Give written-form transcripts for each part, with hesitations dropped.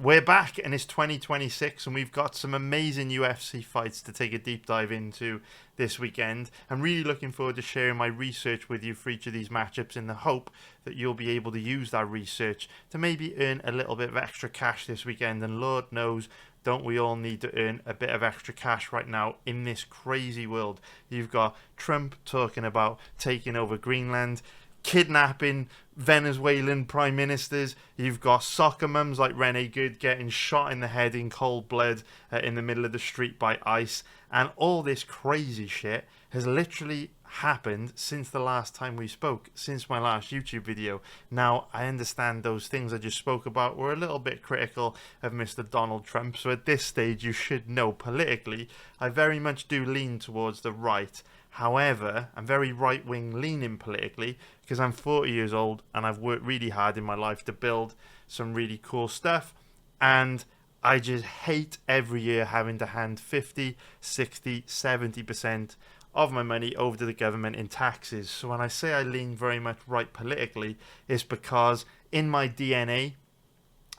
We're back and it's 2026 and we've got some amazing UFC fights to take a deep dive into this weekend. I'm really looking forward to sharing my research with you for each of these matchups in the hope that you'll be able to use that research to maybe earn a little bit of extra cash this weekend. And Lord knows, don't we all need to earn a bit of extra cash right now in this crazy world? You've got Trump talking about taking over Greenland, kidnapping Venezuelan prime ministers. You've got soccer mums like Rene Good getting shot in the head in cold blood in the middle of the street by ICE. And all this crazy shit has literally happened since the last time we spoke, since my last YouTube video. Now, I understand those things I just spoke about were a little bit critical of Mr. Donald Trump. So at this stage, you should know politically, I very much do lean towards the right. However, I'm very right-wing leaning politically because I'm 40 years old and I've worked really hard in my life to build some really cool stuff. And I just hate every year having to hand 50, 60, 70% of my money over to the government in taxes. So when I say I lean very much right politically, it's because in my DNA,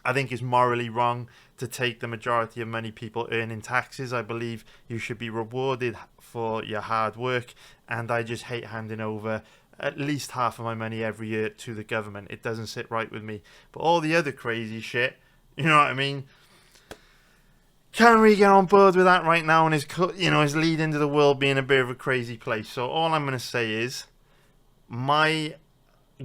I think it's morally wrong to take the majority of money people earn in taxes. I believe you should be rewarded for your hard work, and I just hate handing over at least half of my money every year to the government. It doesn't sit right with me. But all the other crazy shit, you know what I mean? Can't really get on board with that right now, and is leading to the world being a bit of a crazy place. So all I'm going to say is my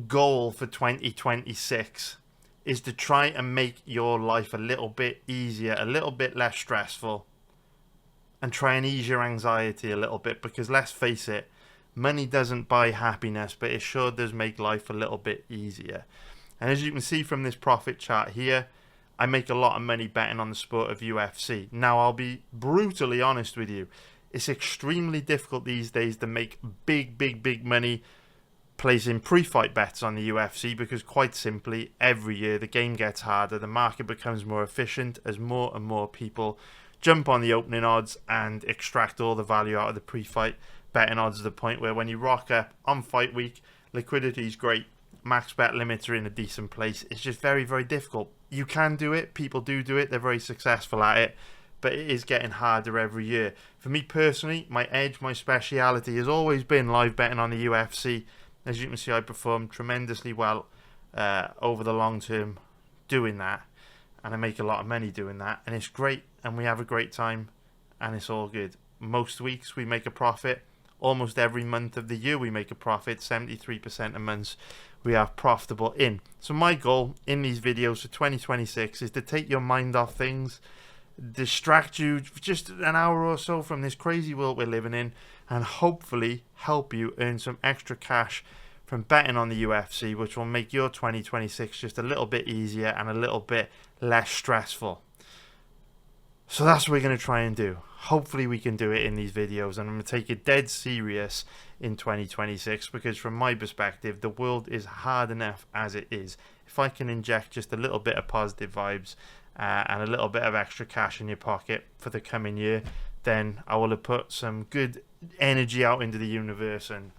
goal for 2026 is to try and make your life a little bit easier, a little bit less stressful, and try and ease your anxiety a little bit, because let's face it, money doesn't buy happiness, but it sure does make life a little bit easier. And as you can see from this profit chart here, I make a lot of money betting on the sport of UFC. Now, I'll be brutally honest with you. It's extremely difficult these days to make big money placing pre-fight bets on the UFC, because quite simply every year the game gets harder, the market becomes more efficient as more and more people jump on the opening odds and extract all the value out of the pre-fight betting odds, to the point where when you rock up on fight week, liquidity is great, max bet limits are in a decent place. It's just very difficult. You can do it, people do it, they're very successful at it, but it is getting harder every year. For me personally, my edge, my speciality has always been live betting on the UFC. As you can see, I perform tremendously well over the long term doing that, and I make a lot of money doing that, and it's great, and we have a great time, and it's all good. Most weeks we make a profit. Almost every month of the year we make a profit. 73% of months we are profitable in. So my goal in these videos for 2026 is to take your mind off things, distract you for just an hour or so from this crazy world we're living in, and hopefully help you earn some extra cash from betting on the UFC, which will make your 2026 just a little bit easier and a little bit less stressful. So that's what we're going to try and do. Hopefully we can do it in these videos, and I'm going to take it dead serious in 2026, because from my perspective, the world is hard enough as it is. If I can inject just a little bit of positive vibes and a little bit of extra cash in your pocket for the coming year, then I will have put some good energy out into the universe, and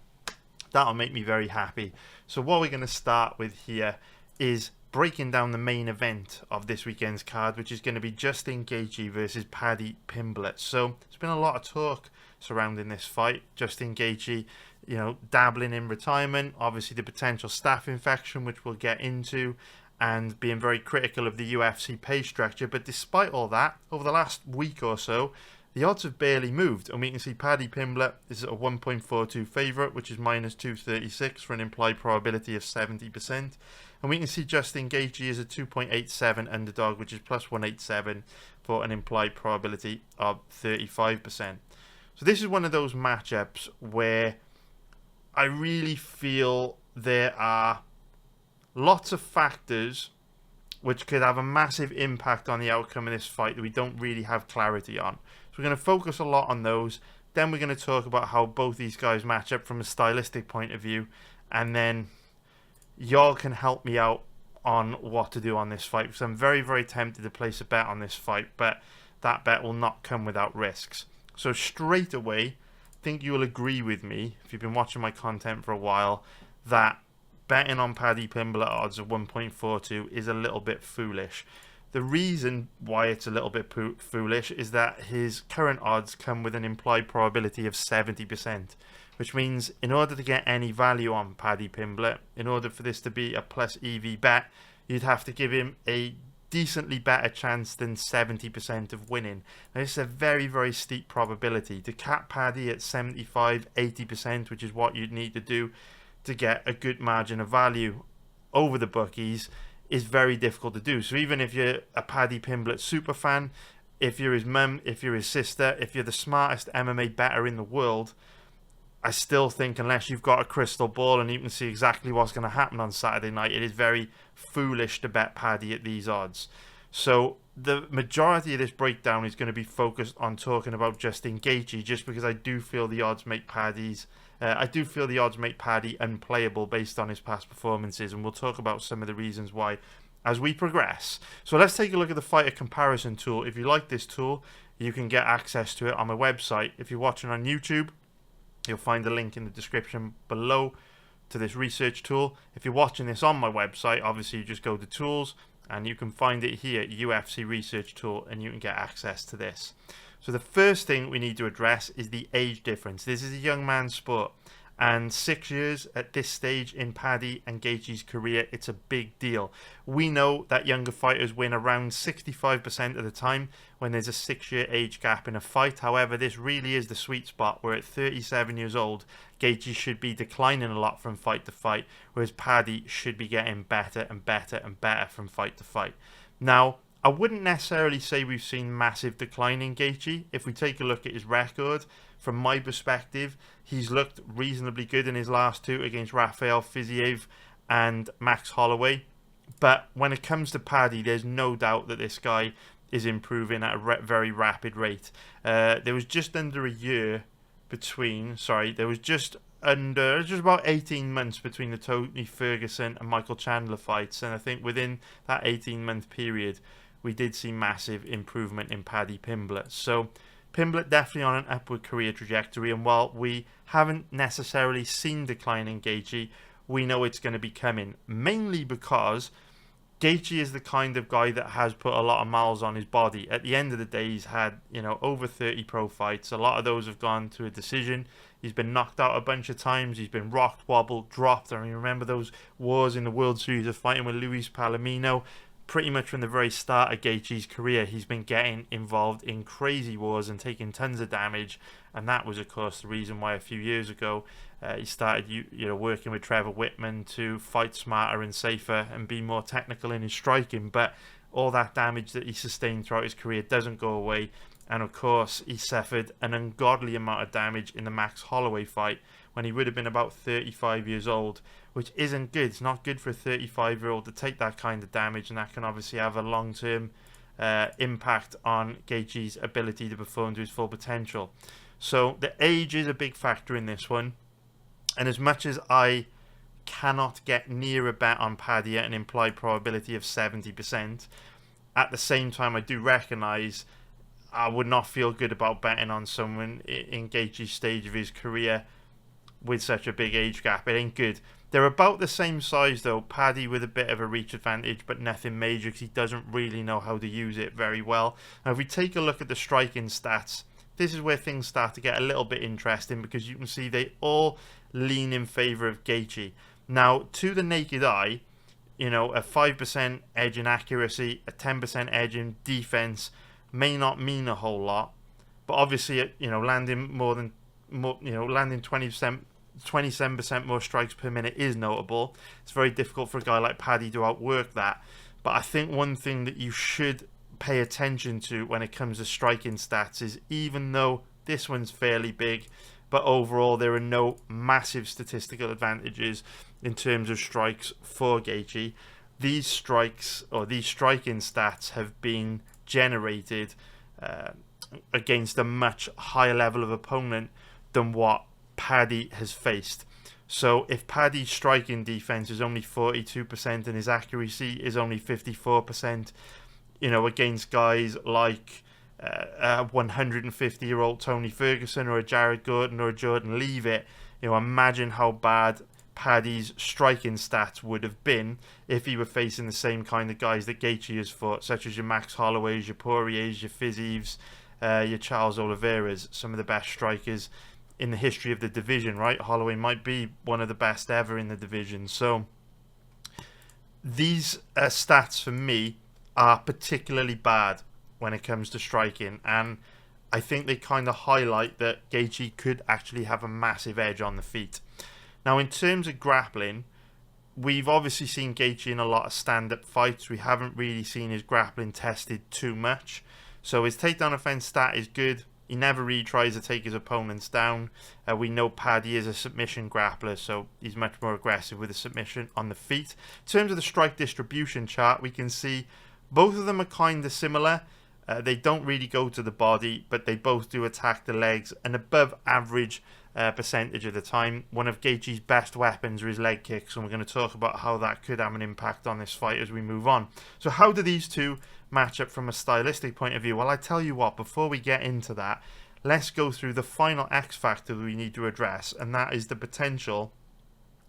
that'll make me very happy. So what we're going to start with here is breaking down the main event of this weekend's card, which is going to be Justin Gaethje versus Paddy Pimblett. So there's been a lot of talk surrounding this fight. Justin Gaethje, dabbling in retirement, obviously the potential staph infection, which we'll get into, and being very critical of the UFC pay structure. But despite all that, over the last week or so, the odds have barely moved, and we can see Paddy Pimblett is a 1.42 favourite, which is minus 236 for an implied probability of 70%. And we can see Justin Gaethje is a 2.87 underdog, which is plus 187 for an implied probability of 35%. So this is one of those matchups where I really feel there are lots of factors which could have a massive impact on the outcome of this fight that we don't really have clarity on. So we're going to focus a lot on those. Then we're going to talk about how both these guys match up from a stylistic point of view. And then y'all can help me out on what to do on this fight, because I'm very tempted to place a bet on this fight, but that bet will not come without risks. So straight away, I think you will agree with me, if you've been watching my content for a while, that betting on Paddy Pimblett odds of 1.42 is a little bit foolish. The reason why it's a little bit foolish is that his current odds come with an implied probability of 70%, which means in order to get any value on Paddy Pimblett, in order for this to be a plus EV bet, you'd have to give him a decently better chance than 70% of winning. Now, this is a very, very steep probability. To cap Paddy at 75-80%, which is what you'd need to do to get a good margin of value over the bookies, is very difficult to do. So even if you're a Paddy Pimblett super fan, if you're his mum, if you're his sister, if you're the smartest MMA bettor in the world, I still think unless you've got a crystal ball and you can see exactly what's going to happen on Saturday night, it is very foolish to bet Paddy at these odds. So the majority of this breakdown is going to be focused on talking about Justin Gaethje, just because I do feel the odds make Paddy unplayable based on his past performances, and we'll talk about some of the reasons why as we progress. So let's take a look at the fighter comparison tool. If you like this tool, you can get access to it on my website. If you're watching on YouTube, you'll find a link in the description below to this research tool. If you're watching this on my website, obviously you just go to tools and you can find it here, UFC research tool, and you can get access to this. So the first thing we need to address is the age difference. This is a young man's sport, and 6 years at this stage in Paddy and Gaethje's career, it's a big deal. We know that younger fighters win around 65% of the time when there's a 6-year age gap in a fight. However, this really is the sweet spot where at 37 years old, Gaethje should be declining a lot from fight to fight, whereas Paddy should be getting better and better and better from fight to fight. Now, I wouldn't necessarily say we've seen massive decline in Gaethje. If we take a look at his record, from my perspective, he's looked reasonably good in his last two against Rafael Fiziev and Max Holloway. But when it comes to Paddy, there's no doubt that this guy is improving at a very rapid rate. There was just under a year between, there was just about 18 months between the Tony Ferguson and Michael Chandler fights. And I think within that 18-month period, we did see massive improvement in Paddy Pimblett. So Pimblett definitely on an upward career trajectory, and while we haven't necessarily seen decline in Gaethje, we know it's going to be coming, mainly because Gaethje is the kind of guy that has put a lot of miles on his body. At the end of the day, he's had, over 30 pro fights. A lot of those have gone to a decision. He's been knocked out a bunch of times. He's been rocked, wobbled, dropped. I mean, remember those wars in the World Series of fighting with Luis Palomino? Pretty much from the very start of Gaethje's career, he's been getting involved in crazy wars and taking tons of damage, and that was, of course, the reason why a few years ago he started, working with Trevor Whitman to fight smarter and safer and be more technical in his striking. But all that damage that he sustained throughout his career doesn't go away, and of course, he suffered an ungodly amount of damage in the Max Holloway fight when he would have been about 35 years old, which isn't good. It's not good for a 35-year-old to take that kind of damage, and that can obviously have a long-term impact on Gaethje's ability to perform to his full potential. So the age is a big factor in this one, and as much as I cannot get near a bet on Paddy at an implied probability of 70%, at the same time I do recognise I would not feel good about betting on someone in Gaethje's stage of his career with such a big age gap. It ain't good. They're about the same size though, Paddy with a bit of a reach advantage, but nothing major because he doesn't really know how to use it very well. Now if we take a look at the striking stats, this is where things start to get a little bit interesting, because you can see they all lean in favour of Gaethje. Now, to the naked eye, a 5% edge in accuracy, a 10% edge in defence may not mean a whole lot, but obviously, landing landing 27% more strikes per minute is notable. It's very difficult for a guy like Paddy to outwork that. But I think one thing that you should pay attention to when it comes to striking stats is, even though this one's fairly big, but overall there are no massive statistical advantages in terms of strikes for Gaethje, these strikes or these striking stats have been generated against a much higher level of opponent than what Paddy has faced. So if Paddy's striking defense is only 42% and his accuracy is only 54%, against guys like a 150-year-old Tony Ferguson or a Jared Gordon or a Jordan Leavitt, imagine how bad Paddy's striking stats would have been if he were facing the same kind of guys that Gaethje has fought, such as your Max Holloways, your Poiriers, your Fizieves, your Charles Oliveira's, some of the best strikers in the history of the division, right? Holloway might be one of the best ever in the division. So these stats for me are particularly bad when it comes to striking, and I think they kind of highlight that Gaethje could actually have a massive edge on the feet. Now, in terms of grappling, we've obviously seen Gaethje in a lot of stand-up fights. We haven't really seen his grappling tested too much. So his takedown offense stat is good. He never really tries to take his opponents down. We know Paddy is a submission grappler, so he's much more aggressive with a submission on the feet. In terms of the strike distribution chart, we can see both of them are kind of similar. They don't really go to the body, but they both do attack the legs, an above average percentage of the time. One of Gaethje's best weapons are his leg kicks, and we're going to talk about how that could have an impact on this fight as we move on. So how do these two match up from a stylistic point of view? Well, I tell you what, before we get into that, let's go through the final X factor we need to address, and that is the potential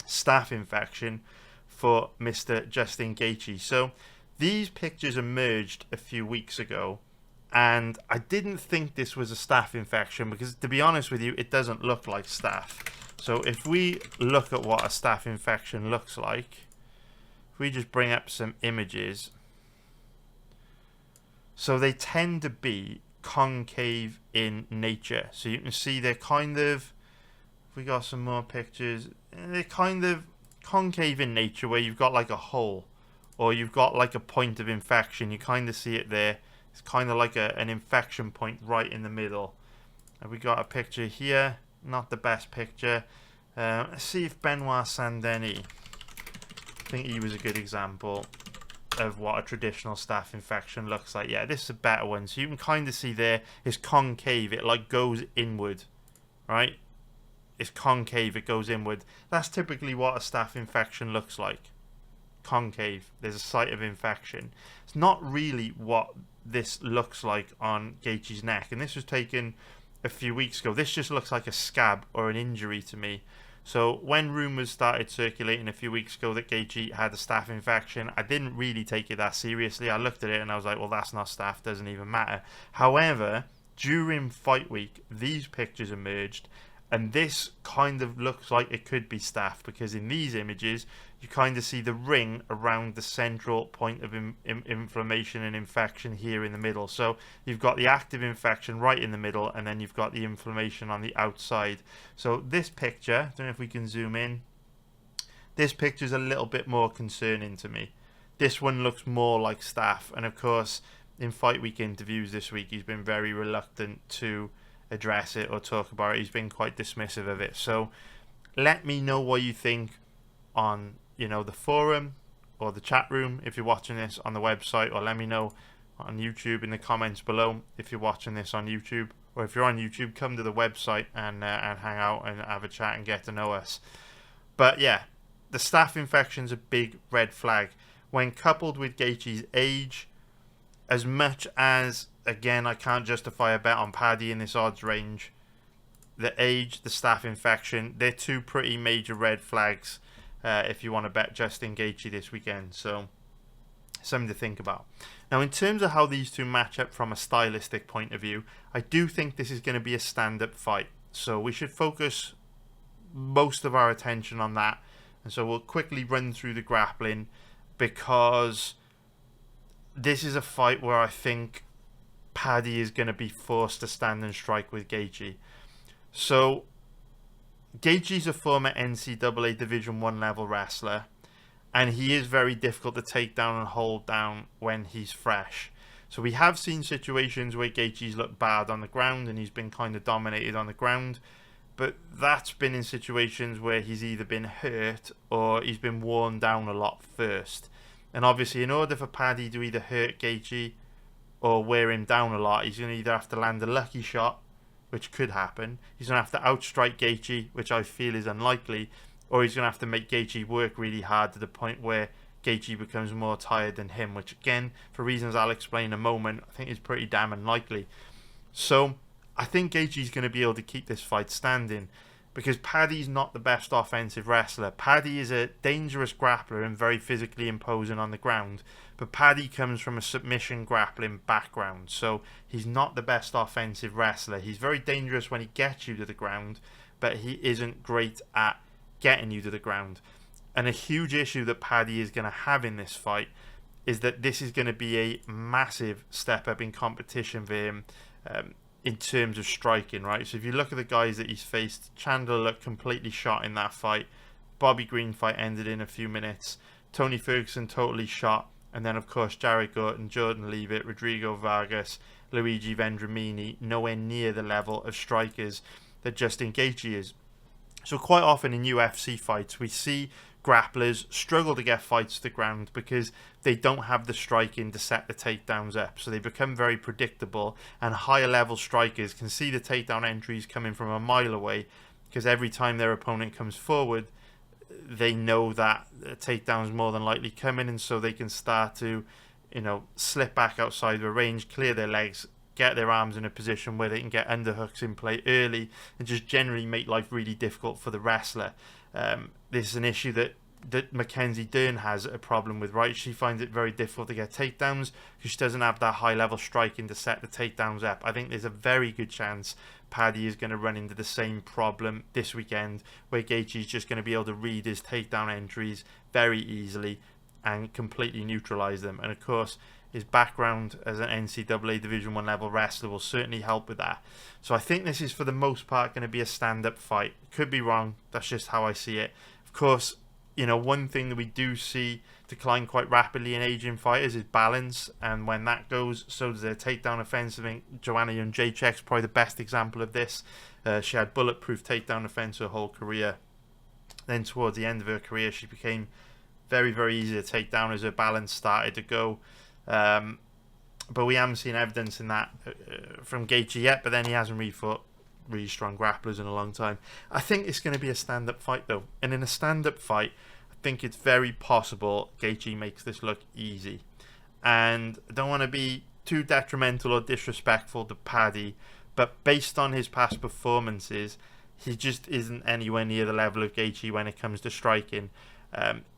staph infection for Mr. Justin Gaethje. So these pictures emerged a few weeks ago, and I didn't think this was a staph infection because, to be honest with you, it doesn't look like staph. So if we look at what a staph infection looks like, if we just bring up some images, so they tend to be concave in nature. So you can see they're kind of, if we got some more pictures, they're kind of concave in nature, where you've got like a hole or you've got like a point of infection. You kind of see it there. It's kind of like an infection point right in the middle. And we got a picture here, not the best picture. Let's see if Benoit Saint-Denis, I think he was a good example of what a traditional staph infection looks like. Yeah, this is a better one. So you can kind of see there, it's concave, it like goes inward, right? It's concave, it goes inward. That's typically what a staph infection looks like. Concave, there's a site of infection. It's not really what this looks like on Gaethje's neck, and this was taken a few weeks ago. This just looks like a scab or an injury to me. So when rumours started circulating a few weeks ago that Gaethje had a staph infection, I didn't really take it that seriously. I looked at it and I was like, well, that's not staph, doesn't even matter. However, during fight week, these pictures emerged, and this kind of looks like it could be staph, because in these images you kind of see the ring around the central point of inflammation and infection here in the middle. So you've got the active infection right in the middle, and then you've got the inflammation on the outside. So this picture, I don't know if we can zoom in, this picture is a little bit more concerning to me. This one looks more like staph, and of course in fight week interviews this week he's been very reluctant to address it or talk about it. He's been quite dismissive of it. So let me know what you think on, you know, the forum or the chat room if you're watching this on the website, or let me know on YouTube in the comments below if you're watching this on YouTube. Or if you're on YouTube, come to the website and hang out and have a chat and get to know us. But yeah, the staph infection's a big red flag when coupled with Gaethje's age. As much as, again, I can't justify a bet on Paddy in this odds range, the age, the staph infection, they're two pretty major red flags if you want to bet Justin Gaethje this weekend. So something to think about. Now, in terms of how these two match up from a stylistic point of view, I do think this is going to be a stand-up fight. So we should focus most of our attention on that. And so we'll quickly run through the grappling, because this is a fight where I think Paddy is going to be forced to stand and strike with Gaethje. So Gaethje's a former NCAA Division I level wrestler, and he is very difficult to take down and hold down when he's fresh. So we have seen situations where Gaethje's looked bad on the ground and he's been kind of dominated on the ground, but that's been in situations where he's either been hurt or he's been worn down a lot first. And obviously, in order for Paddy to either hurt Gaethje or wear him down a lot, he's going to either have to land a lucky shot, which could happen. He's going to have to outstrike Gaethje, which I feel is unlikely, or he's going to have to make Gaethje work really hard to the point where Gaethje becomes more tired than him, which again, for reasons I'll explain in a moment, I think is pretty damn unlikely. So I think Gaethje's going to be able to keep this fight standing. because Paddy's not the best offensive wrestler. Paddy is a dangerous grappler and very physically imposing on the ground, but Paddy comes from a submission grappling background, so he's not the best offensive wrestler. He's very dangerous when he gets you to the ground, but he isn't great at getting you to the ground. And a huge issue that Paddy is going to have in this fight is that this is going to be a massive step up in competition for him in terms of striking, right? So if you look at the guys that he's faced, Chandler looked completely shot in that fight. Bobby Green fight ended in a few minutes. Tony Ferguson totally shot. And then, of course, Jared Gordon, Jordan Leavitt, Rodrigo Vargas, Luigi Vendramini, nowhere near the level of strikers that Justin Gaethje is. So quite often in UFC fights, we see grapplers struggle to get fights to the ground because they don't have the striking to set the takedowns up. So they become very predictable, and higher level strikers can see the takedown entries coming from a mile away because every time their opponent comes forward, they know that a takedown is more than likely coming, and so they can start to, slip back outside the range, clear their legs, get their arms in a position where they can get underhooks in play early and just generally make life really difficult for the wrestler. This is an issue that Mackenzie Dern has a problem with, right? She finds it very difficult to get takedowns because she doesn't have that high level striking to set the takedowns up. I think there's a very good chance Paddy is going to run into the same problem this weekend, where Gaethje is just going to be able to read his takedown entries very easily and completely neutralize them. And of course, his background as an NCAA Division 1 level wrestler will certainly help with that. So I think this is for the most part going to be a stand-up fight. Could be wrong. That's just how I see it. Of course, one thing that we do see decline quite rapidly in aging fighters is balance, and when that goes, so does their takedown offense. I think Joanna Jędrzejczyk's probably the best example of this. She had bulletproof takedown offense her whole career. Then towards the end of her career, she became very, very easy to take down as her balance started to go. But we haven't seen evidence in that from Gaethje yet, but then he hasn't really fought really strong grapplers in a long time. I think it's going to be a stand-up fight though, and in a stand-up fight I think it's very possible Gaethje makes this look easy. And I don't want to be too detrimental or disrespectful to Paddy, but based on his past performances, he just isn't anywhere near the level of Gaethje when it comes to striking.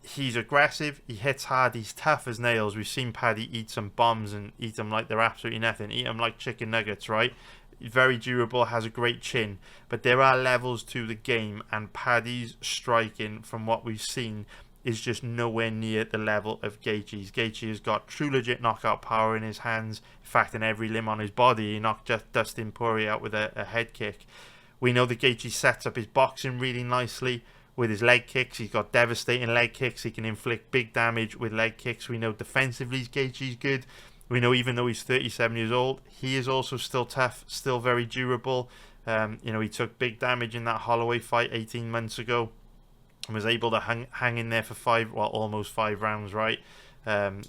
He's aggressive, he hits hard, he's tough as nails. We've seen Paddy eat some bombs and eat them like they're absolutely nothing, eat them like chicken nuggets, right? Very durable, has a great chin, but there are levels to the game, and Paddy's striking, from what we've seen, is just nowhere near the level of Gaethje's. Gaethje has got true legit knockout power in his hands. In fact, in every limb on his body, he knocked Dustin Poirier out with a head kick. We know that Gaethje sets up his boxing really nicely with his leg kicks. He's got devastating leg kicks. He can inflict big damage with leg kicks. We know defensively Gaethje's good. We know even though he's 37 years old, he is also still tough, still very durable. He took big damage in that Holloway fight 18 months ago and was able to hang in there for almost 5 rounds, right?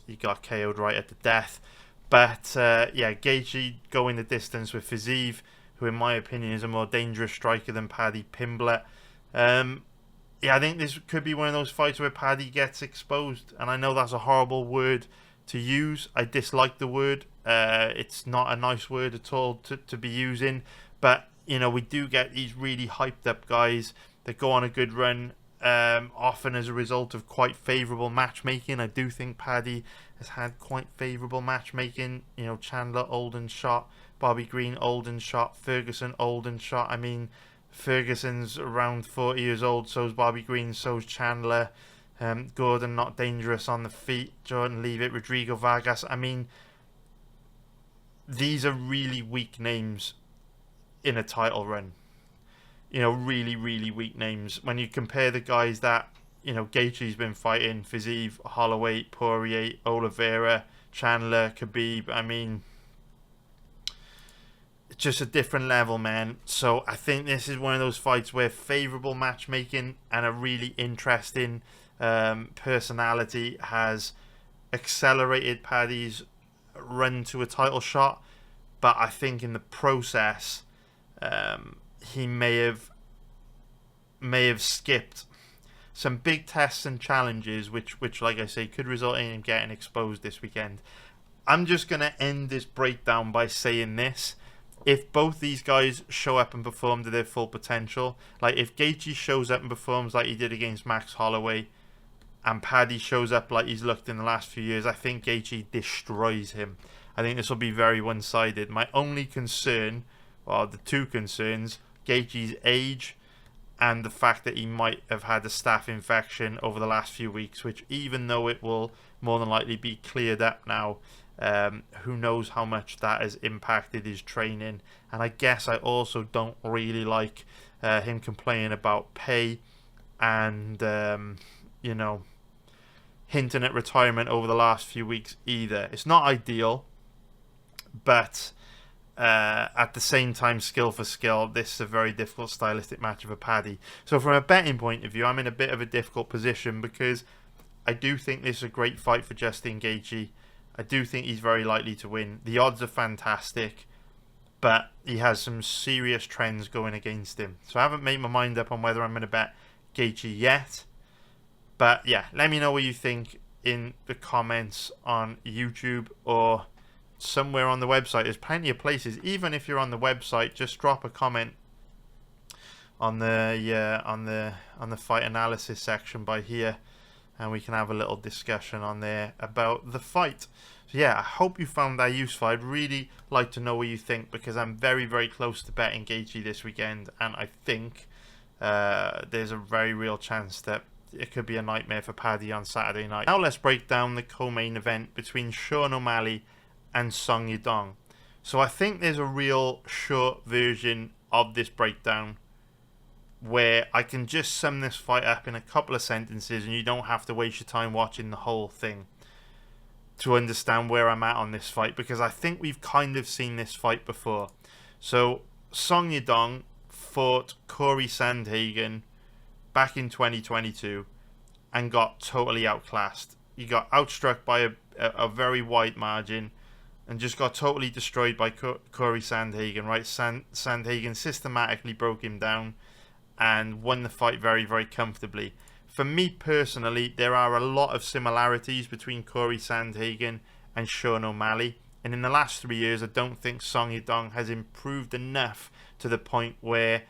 He got KO'd right at the death. But Gaethje going the distance with Fiziev, who in my opinion is a more dangerous striker than Paddy Pimblett. I think this could be one of those fights where Paddy gets exposed, and I know that's a horrible word to use. I dislike the word. It's not a nice word at all to be using, but we do get these really hyped up guys that go on a good run, often as a result of quite favourable matchmaking. I do think Paddy has had quite favourable matchmaking. Chandler old and shot, Bobby Green old and shot, Ferguson old and shot. I mean, Ferguson's around 40 years old, so's Bobby Green, so's Chandler. Gordon not dangerous on the feet, Jordan Leavitt, Rodrigo Vargas. I mean, these are really weak names in a title run. Really, really weak names. When you compare the guys that, Gaethje's been fighting, Fiziev, Holloway, Poirier, Oliveira, Chandler, Khabib, I mean, it's just a different level, man. So I think this is one of those fights where favourable matchmaking and a really interesting personality has accelerated Paddy's run to a title shot, but I think in the process he may have skipped some big tests and challenges which like I say could result in him getting exposed this weekend. I'm just going to end this breakdown by saying this: if both these guys show up and perform to their full potential, like if Gaethje shows up and performs like he did against Max Holloway, and Paddy shows up like he's looked in the last few years, I think Gaethje destroys him. I think this will be very one-sided. My only concern, well, the two concerns, Gaethje's age and the fact that he might have had a staph infection over the last few weeks, which even though it will more than likely be cleared up now, who knows how much that has impacted his training. And I guess I also don't really like him complaining about pay and, you know, hinting at retirement over the last few weeks either. It's not ideal, but at the same time, skill for skill, this is a very difficult stylistic match for Paddy. So from a betting point of view, I'm in a bit of a difficult position because I do think this is a great fight for Justin Gaethje. I do think he's very likely to win. The odds are fantastic, but he has some serious trends going against him. So I haven't made my mind up on whether I'm going to bet Gaethje yet. But yeah, let me know what you think in the comments on YouTube or somewhere on the website. There's plenty of places. Even if you're on the website, just drop a comment on the fight analysis section by here, and we can have a little discussion on there about the fight. So yeah, I hope you found that useful. I'd really like to know what you think, because I'm very, very close to betting Gaethje this weekend, and I think there's a very real chance that it could be a nightmare for Paddy on Saturday night. Now let's break down the co-main event between Sean O'Malley and Song Yadong. So I think there's a real short version of this breakdown where I can just sum this fight up in a couple of sentences, and you don't have to waste your time watching the whole thing to understand where I'm at on this fight, because I think we've kind of seen this fight before. So Song Yadong fought Corey Sandhagen back in 2022 and got totally outclassed. He got outstruck by a very wide margin and just got totally destroyed by Corey Sandhagen, right? Sandhagen systematically broke him down and won the fight very, very comfortably. For me personally, there are a lot of similarities between Corey Sandhagen and Sean O'Malley. And in the last 3 years, I don't think Song Yadong has improved enough to the point where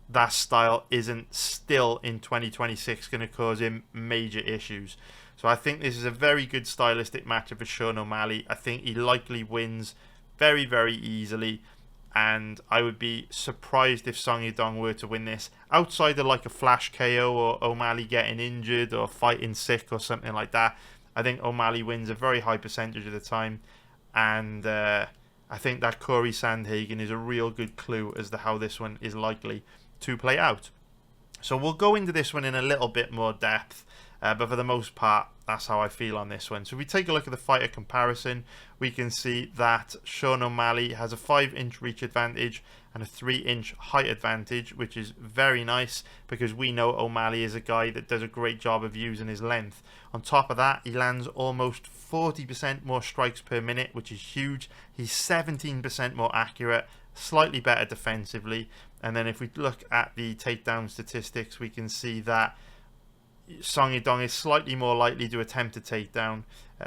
that style isn't still in 2026 going to cause him major issues. So I think this is a very good stylistic matchup for Sean O'Malley. I think he likely wins very, very easily, and I would be surprised if Song Yadong were to win this. Outside of like a flash KO or O'Malley getting injured or fighting sick or something like that, I think O'Malley wins a very high percentage of the time, and I think that Corey Sandhagen is a real good clue as to how this one is likely to play out. So we'll go into this one in a little bit more depth, but for the most part, that's how I feel on this one. So if we take a look at the fighter comparison, we can see that Sean O'Malley has a 5-inch reach advantage and a 3-inch height advantage, which is very nice because we know O'Malley is a guy that does a great job of using his length. On top of that, he lands almost 40% more strikes per minute, which is huge. He's 17% more accurate, slightly better defensively. And then if we look at the takedown statistics, we can see that Song Yadong is slightly more likely to attempt a takedown,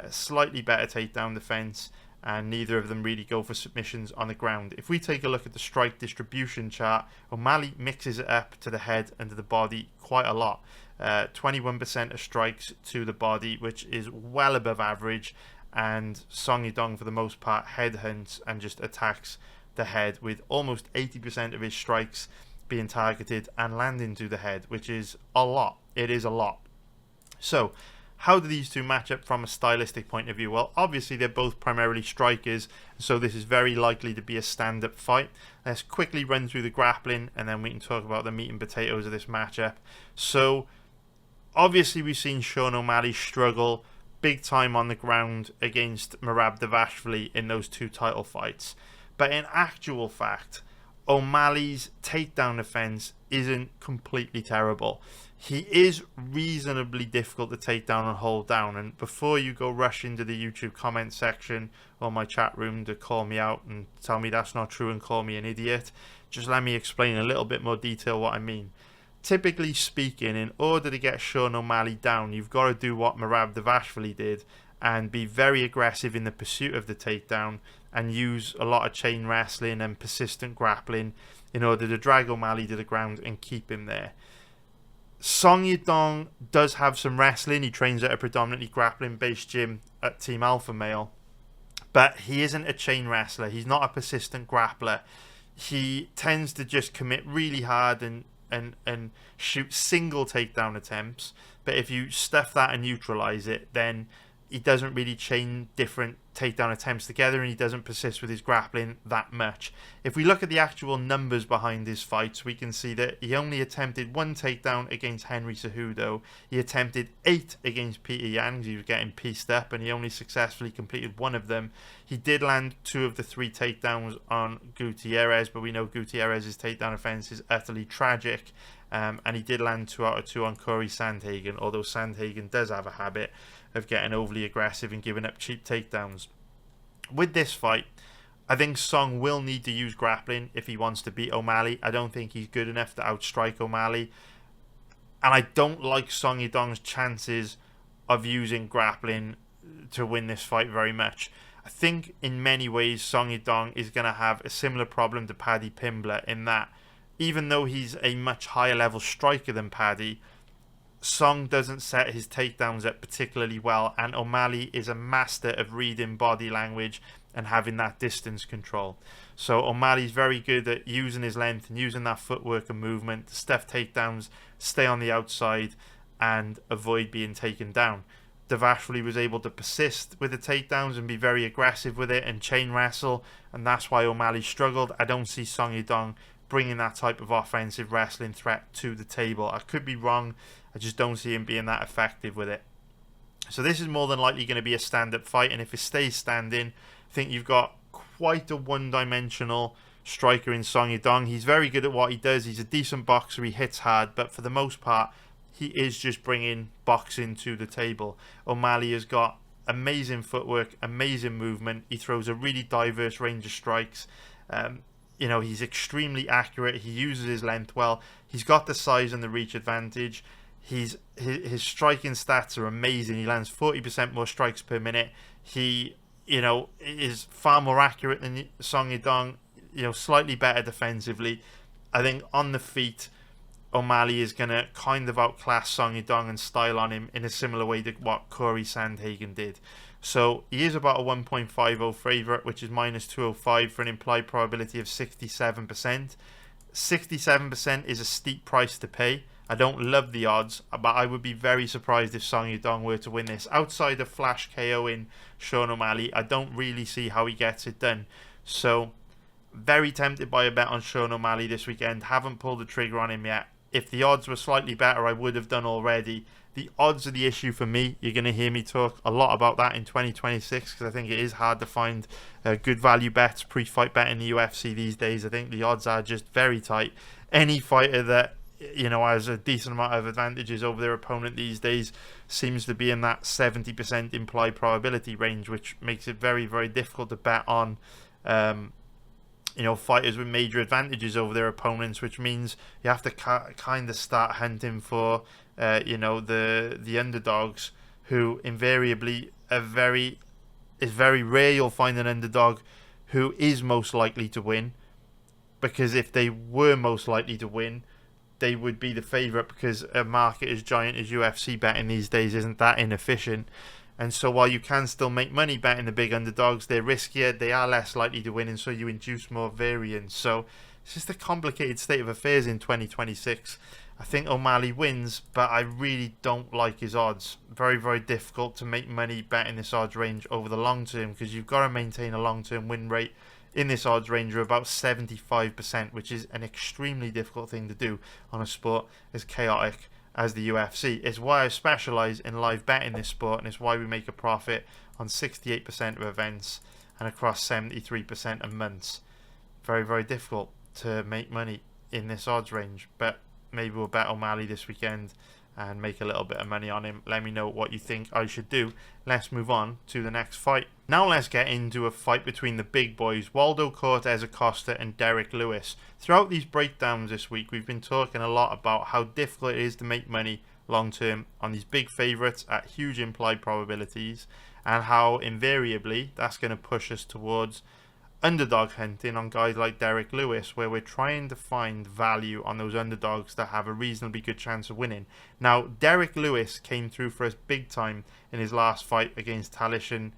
slightly better takedown defense, and neither of them really go for submissions on the ground. If we take a look at the strike distribution chart, O'Malley mixes it up to the head and to the body quite a lot. 21% of strikes to the body, which is well above average, and Song Yadong for the most part headhunts and just attacks the head, with almost 80% of his strikes being targeted and landing to the head, which is a lot. It is a lot. So how do these two match up from a stylistic point of view? Well, obviously they're both primarily strikers, so this is very likely to be a stand-up fight. Let's quickly run through the grappling, and then we can talk about the meat and potatoes of this matchup. So obviously we've seen Sean O'Malley struggle big time on the ground against Merab Dvalishvili in those two title fights. But in actual fact, O'Malley's takedown defense isn't completely terrible. He is reasonably difficult to take down and hold down. And before you go rush into the YouTube comment section or my chat room to call me out and tell me that's not true and call me an idiot, just let me explain in a little bit more detail what I mean. Typically speaking, in order to get Sean O'Malley down, you've got to do what Merab Dvalishvili did and be very aggressive in the pursuit of the takedown and use a lot of chain wrestling and persistent grappling in order to drag O'Malley to the ground and keep him there. Song Yadong does have some wrestling. He trains at a predominantly grappling-based gym at Team Alpha Male, but he isn't a chain wrestler. He's not a persistent grappler. He tends to just commit really hard and shoot single takedown attempts, but if you stuff that and neutralize it, then he doesn't really chain different takedown attempts together, and he doesn't persist with his grappling that much. If we look at the actual numbers behind his fights, we can see that he only attempted 1 takedown against Henry Cejudo. He attempted 8 against Peter Yan because he was getting pieced up, and he only successfully completed 1 of them. He did land 2 of the 3 takedowns on Gutierrez, but we know Gutierrez's takedown offense is utterly tragic. And he did land 2 out of 2 on Corey Sandhagen, although Sandhagen does have a habit of getting overly aggressive and giving up cheap takedowns. With this fight, I think Song will need to use grappling if he wants to beat O'Malley. I don't think he's good enough to outstrike O'Malley. And I don't like Song Yadong's chances of using grappling to win this fight very much. I think in many ways Song Yadong is going to have a similar problem to Paddy Pimblett in that even though he's a much higher level striker than Paddy, Song doesn't set his takedowns up particularly well, and O'Malley is a master of reading body language and having that distance control. So O'Malley's very good at using his length and using that footwork and movement to stuff takedowns, stay on the outside and avoid being taken down. Dvalishvili was able to persist with the takedowns and be very aggressive with it and chain wrestle, and that's why O'Malley struggled. I don't see Song Yadong bringing that type of offensive wrestling threat to the table. I could be wrong. I just don't see him being that effective with it. So this is more than likely going to be a stand-up fight, and if it stays standing, I think you've got quite a one-dimensional striker in Song Yadong. He's very good at what he does. He's a decent boxer. He hits hard, but for the most part, he is just bringing boxing to the table. O'Malley has got amazing footwork, amazing movement. He throws a really diverse range of strikes. He's extremely accurate. He uses his length well. He's got the size and the reach advantage. His striking stats are amazing. He lands 40% more strikes per minute. He, is far more accurate than Song Yadong. Slightly better defensively. I think on the feet, O'Malley is going to kind of outclass Song Yadong and style on him in a similar way to what Corey Sandhagen did. So he is about a 1.50 favourite, which is minus 205 for an implied probability of 67%. 67% is a steep price to pay. I don't love the odds, but I would be very surprised if Song Yadong were to win this. Outside of flash KO in Sean O'Malley, I don't really see how he gets it done. So, very tempted by a bet on Sean O'Malley this weekend. Haven't pulled the trigger on him yet. If the odds were slightly better, I would have done already. The odds are the issue for me. You're going to hear me talk a lot about that in 2026 because I think it is hard to find good value bets, pre-fight bet in the UFC these days. I think the odds are just very tight. Any fighter that has a decent amount of advantages over their opponent these days seems to be in that 70% implied probability range, which makes it very, very difficult to bet on fighters with major advantages over their opponents, which means you have to kind of start hunting for the underdogs, who invariably it's very rare you'll find an underdog who is most likely to win, because if they were most likely to win, they would be the favourite, because a market as giant as UFC betting these days isn't that inefficient. And so while you can still make money betting the big underdogs, they're riskier, they are less likely to win, and so you induce more variance. So it's just a complicated state of affairs in 2026. I think O'Malley wins, but I really don't like his odds. Very, very difficult to make money betting this odds range over the long term, because you've got to maintain a long-term win rate in this odds range of about 75%, which is an extremely difficult thing to do on a sport as chaotic as the UFC. It's why I specialise in live betting this sport, and it's why we make a profit on 68% of events and across 73% of months. Very, very difficult to make money in this odds range, but maybe we'll bet O'Malley this weekend and make a little bit of money on him. Let me know what you think I should do. Let's move on to the next fight. Now let's get into a fight between the big boys, Waldo Cortes-Acosta and Derrick Lewis. Throughout these breakdowns this week, we've been talking a lot about how difficult it is to make money long term on these big favourites at huge implied probabilities, and how invariably that's going to push us towards underdog hunting on guys like Derrick Lewis, where we're trying to find value on those underdogs that have a reasonably good chance of winning. Now, Derrick Lewis came through for us big time in his last fight against Deiveson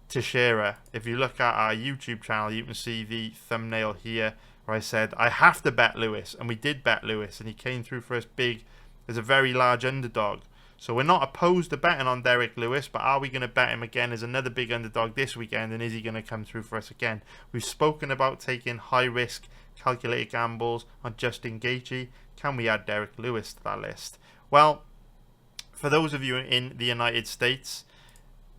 Figueiredo. If you look at our YouTube channel, you can see the thumbnail here where I said I have to bet Lewis, and we did bet Lewis, and he came through for us big as a very large underdog. So we're not opposed to betting on Derrick Lewis, but are we going to bet him again as another big underdog this weekend, and is he going to come through for us again? We've spoken about taking high-risk, calculated gambles on Justin Gaethje. Can we add Derrick Lewis to that list? Well, for those of you in the United States,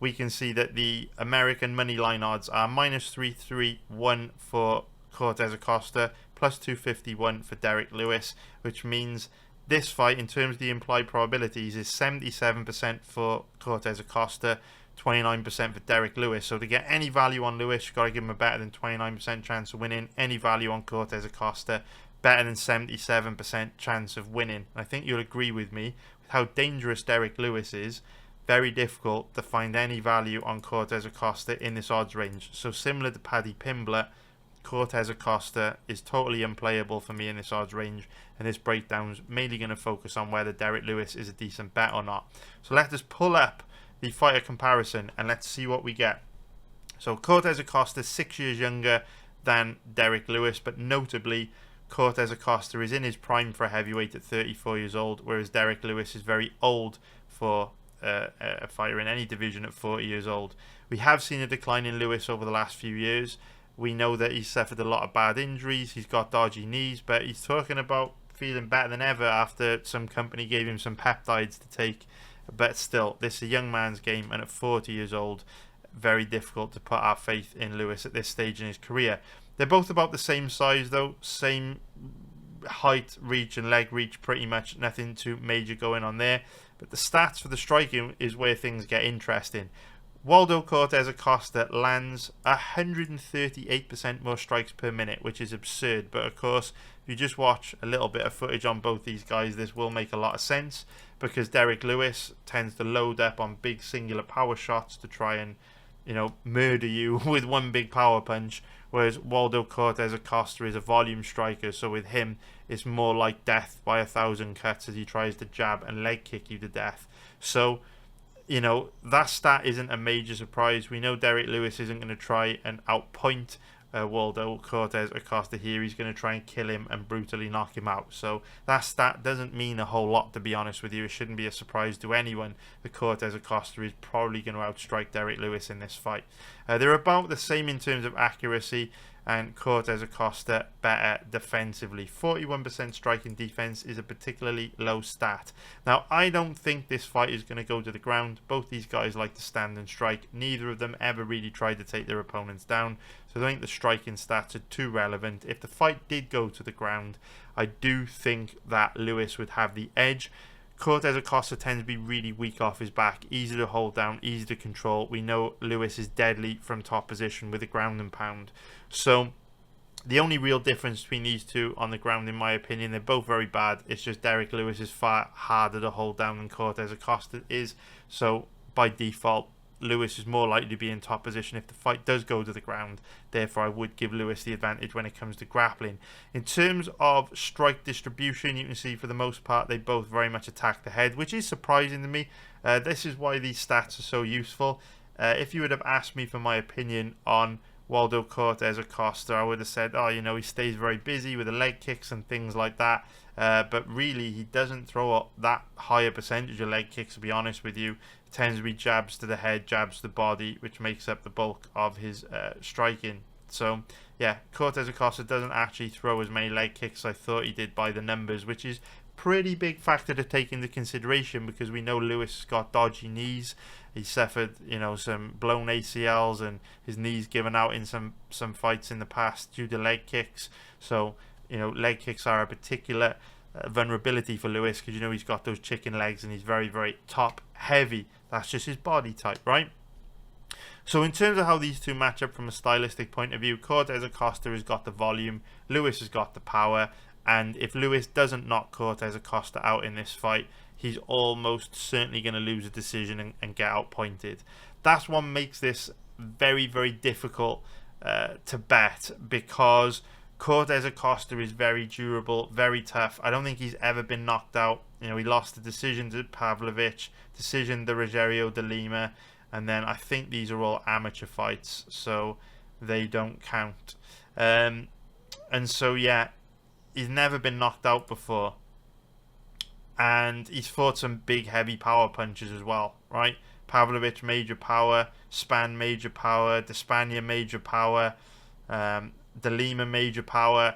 we can see that the American money line odds are -331 for Cortes-Acosta, +251 for Derrick Lewis, which means this fight, in terms of the implied probabilities, is 77% for Cortes-Acosta, 29% for Derrick Lewis. So to get any value on Lewis, you've got to give him a better than 29% chance of winning. Any value on Cortes-Acosta, better than 77% chance of winning. I think you'll agree with me with how dangerous Derrick Lewis is. Very difficult to find any value on Cortes-Acosta in this odds range. So similar to Paddy Pimblett, Cortes-Acosta is totally unplayable for me in this odds range, and this breakdown's mainly going to focus on whether Derrick Lewis is a decent bet or not. So let us pull up the fighter comparison and let's see what we get. So Cortes-Acosta is 6 years younger than Derrick Lewis, but notably Cortes-Acosta is in his prime for a heavyweight at 34 years old, whereas Derrick Lewis is very old for a fighter in any division at 40 years old. We have seen a decline in Lewis over the last few years. We know that he's suffered a lot of bad injuries, he's got dodgy knees, but he's talking about feeling better than ever after some company gave him some peptides to take. But still, this is a young man's game, and at 40 years old, very difficult to put our faith in Lewis at this stage in his career. They're both about the same size though, same height, reach and leg reach, pretty much nothing too major going on there. But the stats for the striking is where things get interesting. Waldo Cortes-Acosta lands 138% more strikes per minute, which is absurd. But of course, if you just watch a little bit of footage on both these guys, this will make a lot of sense, because Derrick Lewis tends to load up on big singular power shots to try and, you know, murder you with one big power punch, whereas Waldo Cortes-Acosta is a volume striker, so with him it's more like death by 1,000 cuts as he tries to jab and leg kick you to death. So, you know, that stat isn't a major surprise. We know Derrick Lewis isn't going to try and outpoint Waldo Cortes-Acosta here. He's going to try and kill him and brutally knock him out. So that stat doesn't mean a whole lot, to be honest with you. It shouldn't be a surprise to anyone that Cortes-Acosta is probably going to outstrike Derrick Lewis in this fight. They're about the same in terms of accuracy, and Cortes-Acosta better defensively. 41% striking defense is a particularly low stat. Now, I don't think this fight is going to go to the ground. Both these guys like to stand and strike. Neither of them ever really tried to take their opponents down, so I don't think the striking stats are too relevant. If the fight did go to the ground, I do think that Lewis would have the edge. Cortes-Acosta tends to be really weak off his back, easy to hold down, easy to control. We know Lewis is deadly from top position with a ground and pound. So the only real difference between these two on the ground, in my opinion, they're both very bad. It's just Derrick Lewis is far harder to hold down than Cortes-Acosta is. So by default, Lewis is more likely to be in top position if the fight does go to the ground. Therefore, I would give Lewis the advantage when it comes to grappling. In terms of strike distribution, you can see for the most part they both very much attack the head, which is surprising to me. This is why these stats are so useful. If you would have asked me for my opinion on Waldo Cortes-Acosta, I would have said, oh, you know, he stays very busy with the leg kicks and things like that. But really, he doesn't throw up that higher percentage of leg kicks, to be honest with you. It tends to be jabs to the head, jabs to the body, which makes up the bulk of his striking. So, yeah, Cortes-Acosta doesn't actually throw as many leg kicks as I thought he did by the numbers, which is pretty big factor to take into consideration, because we know Lewis has got dodgy knees. He suffered, you know, some blown ACLs and his knees given out in some fights in the past due to leg kicks. So, you know, leg kicks are a particular vulnerability for Lewis, because, you know, he's got those chicken legs and he's very, very top heavy. That's just his body type, right? So in terms of how these two match up from a stylistic point of view, Cortes-Acosta has got the volume, Lewis has got the power, and if Lewis doesn't knock Cortes-Acosta out in this fight, he's almost certainly going to lose a decision and get outpointed. That's what makes this very, very difficult to bet, because Cortes-Acosta is very durable, very tough. I don't think he's ever been knocked out. You know, he lost the decision to Pavlovich, decision to Rogerio de Lima, and then I think these are all amateur fights, so they don't count. And so, yeah, he's never been knocked out before. And he's fought some big, heavy power punches as well, right? Pavlovich, major power. Span, major power. Despania, major power. De Lima, major power.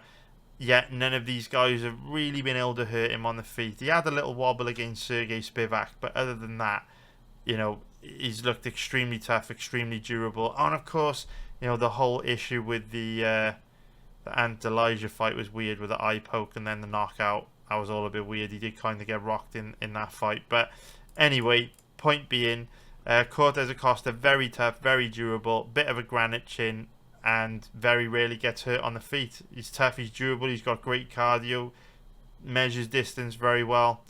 Yet none of these guys have really been able to hurt him on the feet. He had a little wobble against Sergey Spivak, but other than that, you know, he's looked extremely tough, extremely durable. And of course, you know, the whole issue with the Ant Elijah fight was weird, with the eye poke and then the knockout. That was all a bit weird. He did kind of get rocked in that fight. But anyway, point being, Cortes-Acosta, very tough, very durable, bit of a granite chin, and very rarely gets hurt on the feet. He's tough, he's durable, he's got great cardio, measures distance very well.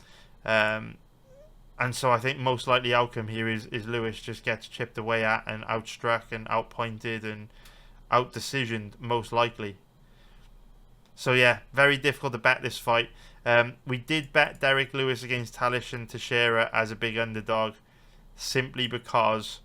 And so I think most likely outcome here is Lewis just gets chipped away at and outstruck and outpointed and out-decisioned, most likely. So yeah, very difficult to bet this fight. We did bet Derrick Lewis against Talishan Teixeira as a big underdog, simply because,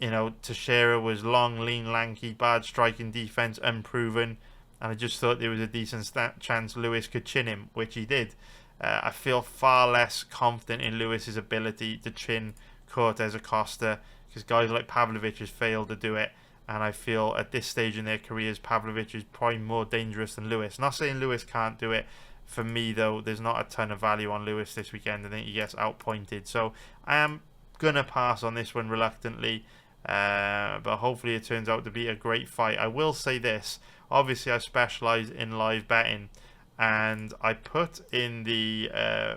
you know, Teixeira was long, lean, lanky, bad striking defense, unproven, and I just thought there was a decent chance Lewis could chin him, which he did. I feel far less confident in Lewis's ability to chin Cortes-Acosta, because guys like Pavlovich has failed to do it, and I feel at this stage in their careers Pavlovich is probably more dangerous than Lewis. Not saying Lewis can't do it. For me, though, there's not a ton of value on Lewis this weekend. I think he gets outpointed. So I am going to pass on this one reluctantly, but hopefully it turns out to be a great fight. I will say this. Obviously, I specialise in live betting, and I put in the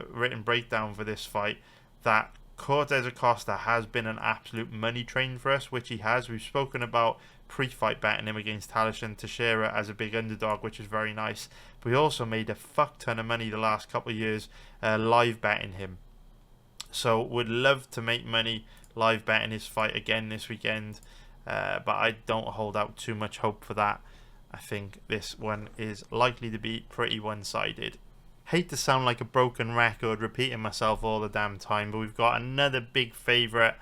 written breakdown for this fight that Cortes-Acosta has been an absolute money train for us, which he has. We've spoken about pre-fight betting him against Talishan Teixeira as a big underdog, which is very nice. But we also made a fuck ton of money the last couple of years live betting him. So would love to make money live betting his fight again this weekend, but I don't hold out too much hope for that. I think this one is likely to be pretty one-sided. Hate to sound like a broken record repeating myself all the damn time, but we've got another big favourite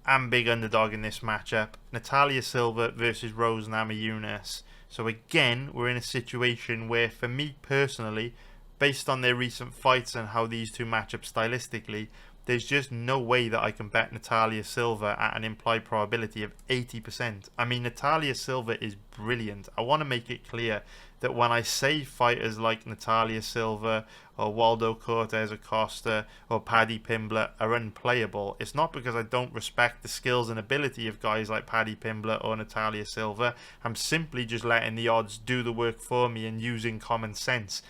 and big underdog in this matchup, Natalia Silva versus Rose Namajunas. So again, we're in a situation where, for me personally, based on their recent fights and how these two match up stylistically, there's just no way that I can bet Natalia Silva at an implied probability of 80%. I mean, Natalia Silva is brilliant. I want to make it clear that when I say fighters like Natalia Silva or Waldo Cortes-Acosta or Paddy Pimblett are unplayable, it's not because I don't respect the skills and ability of guys like Paddy Pimblett or Natalia Silva. I'm simply just letting the odds do the work for me and using common sense.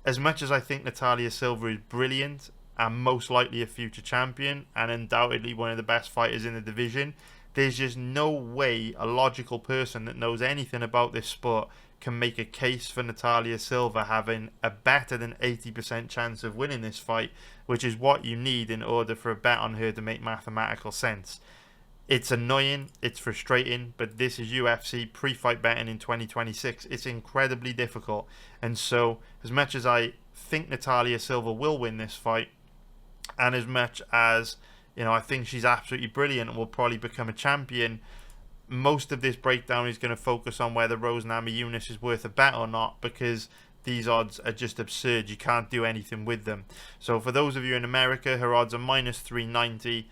As much as I think Natalia Silva is brilliant and most likely a future champion and undoubtedly one of the best fighters in the division, there's just no way a logical person that knows anything about this sport can make a case for Natalia Silva having a better than 80% chance of winning this fight, which is what you need in order for a bet on her to make mathematical sense. It's annoying, it's frustrating, but this is UFC pre-fight betting in 2026. It's incredibly difficult, and so as much as I think Natalia Silva will win this fight, and as much as, you know, I think she's absolutely brilliant and will probably become a champion, most of this breakdown is going to focus on whether Rose Namajunas is worth a bet or not, because these odds are just absurd. You can't do anything with them. So for those of you in America, her odds are minus 390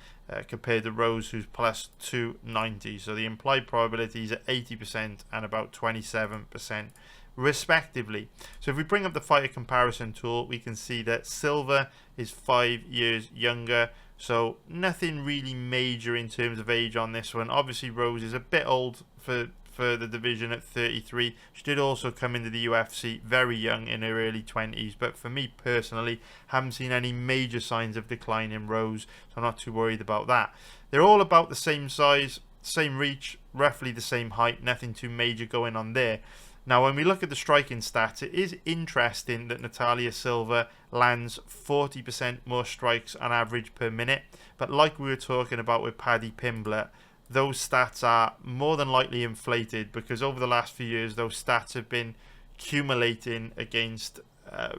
compared to Rose, who's plus 290. So the implied probabilities are 80% and about 27% respectively. So if we bring up the fighter comparison tool, we can see that Silva is 5 years younger, so nothing really major in terms of age on this one. Obviously Rose is a bit old for the division at 33. She did also come into the UFC very young, in her early 20s, but for me personally, haven't seen any major signs of decline in Rose, so I'm not too worried about that. They're all about the same size, same reach, roughly the same height, nothing too major going on there. Now, when we look at the striking stats, it is interesting that Natalia Silva lands 40% more strikes on average per minute. But like we were talking about with Paddy Pimblett, those stats are more than likely inflated, because over the last few years those stats have been accumulating against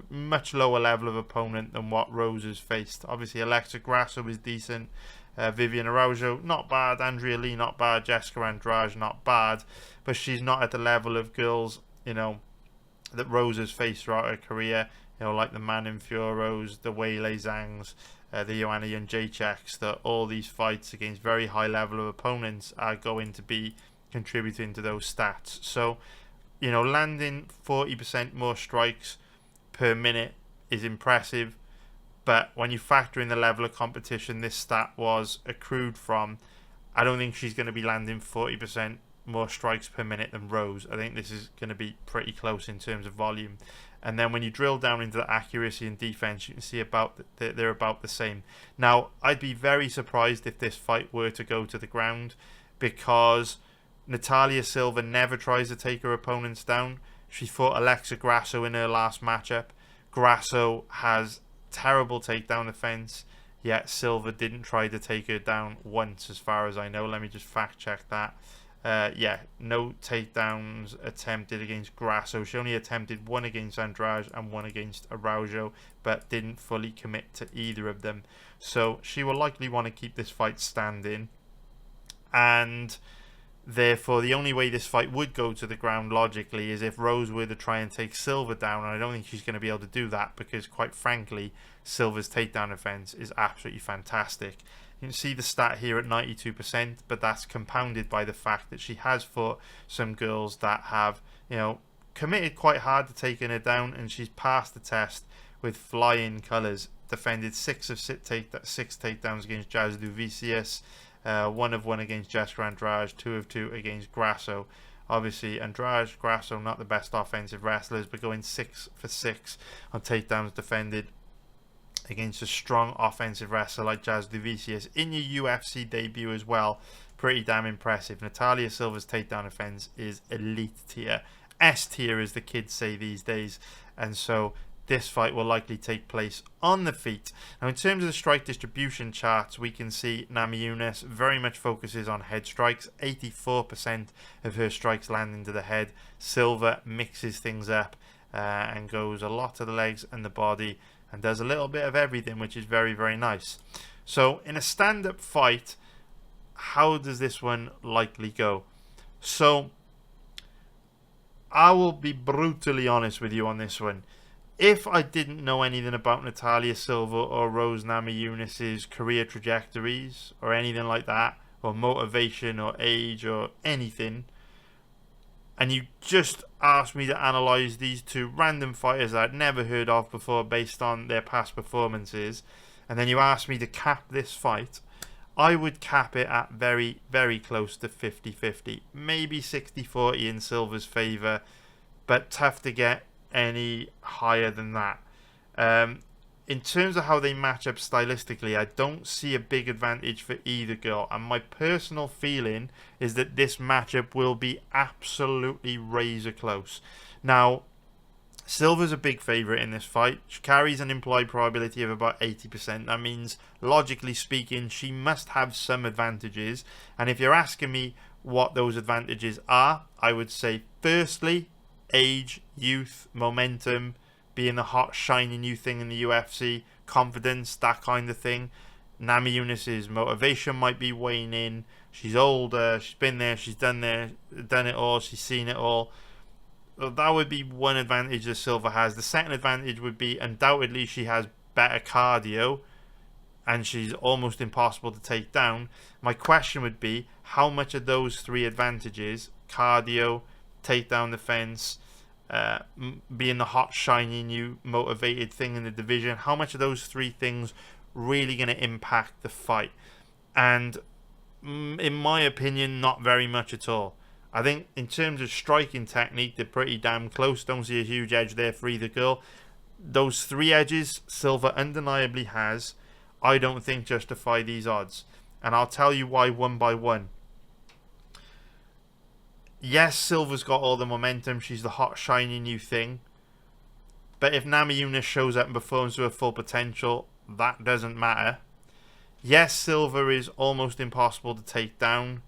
much lower level of opponent than what Rose has faced. Obviously, Alexa Grasso is decent. Vivian Araujo, not bad. Andrea Lee, not bad. Jessica Andrade, not bad. But she's not at the level of girls, that Rose has faced throughout her career. Like the Manon Fioros, the Weili Zhangs, the Joanna Jędrzejczyks, that all these fights against very high level of opponents are going to be contributing to those stats. So, landing 40% more strikes per minute is impressive, but when you factor in the level of competition this stat was accrued from, I don't think she's going to be landing 40% more strikes per minute than Rose. I think this is going to be pretty close in terms of volume. And then when you drill down into the accuracy and defense, you can see they're about the same. Now, I'd be very surprised if this fight were to go to the ground, because Natalia Silva never tries to take her opponents down. She fought Alexa Grasso in her last matchup. Grasso has terrible takedown defense, yet Silva didn't try to take her down once, as far as I know. Let me just fact check that. No takedowns attempted against Grasso. She only attempted one against Andrade and one against Araujo, but didn't fully commit to either of them. So she will likely want to keep this fight standing, and therefore the only way this fight would go to the ground logically is if Rose were to try and take Silva down, and I don't think she's going to be able to do that, because quite frankly Silva's takedown defense is absolutely fantastic. You can see the stat here at 92%, but that's compounded by the fact that she has fought some girls that have, committed quite hard to taking her down, and she's passed the test with flying colours. Defended 6 of 6 takedowns against Jazz Duvicius, 1 of 1 against Jessica Andrade, 2 of 2 against Grasso. Obviously, Andrade, Grasso, not the best offensive wrestlers, but going 6 for 6 on takedowns defended against a strong offensive wrestler like Jazz Duvicius in your UFC debut as well. Pretty damn impressive. Natalia Silva's takedown defense is elite tier. S tier, as the kids say these days. And so this fight will likely take place on the feet. Now, in terms of the strike distribution charts, we can see Namajunas very much focuses on head strikes. 84% of her strikes land into the head. Silva mixes things up and goes a lot to the legs and the body, and does a little bit of everything, which is very, very nice. So in a stand-up fight, how does this one likely go? So I will be brutally honest with you on this one. If I didn't know anything about Natalia Silva or Rose Namajunas' career trajectories or anything like that, or motivation or age or anything, and you just asked me to analyse these two random fighters that I'd never heard of before based on their past performances, and then you asked me to cap this fight, I would cap it at very, very close to 50-50. Maybe 60-40 in Silva's favour, but tough to get any higher than that. In terms of how they match up stylistically, I don't see a big advantage for either girl, and my personal feeling is that this matchup will be absolutely razor close. Now, Silva's a big favourite in this fight. She carries an implied probability of about 80%. That means, logically speaking, she must have some advantages, and if you're asking me what those advantages are, I would say firstly, age, youth, momentum, being the hot, shiny new thing in the UFC, confidence, that kind of thing. Namajunas' motivation might be waning. She's older, she's been there, she's done it all, she's seen it all. So that would be one advantage that Silva has. The second advantage would be undoubtedly she has better cardio, and she's almost impossible to take down. My question would be, how much of those three advantages, cardio, takedown defense, being the hot, shiny, new, motivated thing in the division, how much of those three things really going to impact the fight? And in my opinion, not very much at all. I think in terms of striking technique, they're pretty damn close. Don't see a huge edge there for either girl. Those three edges Silva undeniably has, I don't think justify these odds. And I'll tell you why one by one. Yes, Silva's got all the momentum. She's the hot, shiny new thing. But if Namajunas shows up and performs to her full potential, that doesn't matter. Yes, Silva is almost impossible to take down.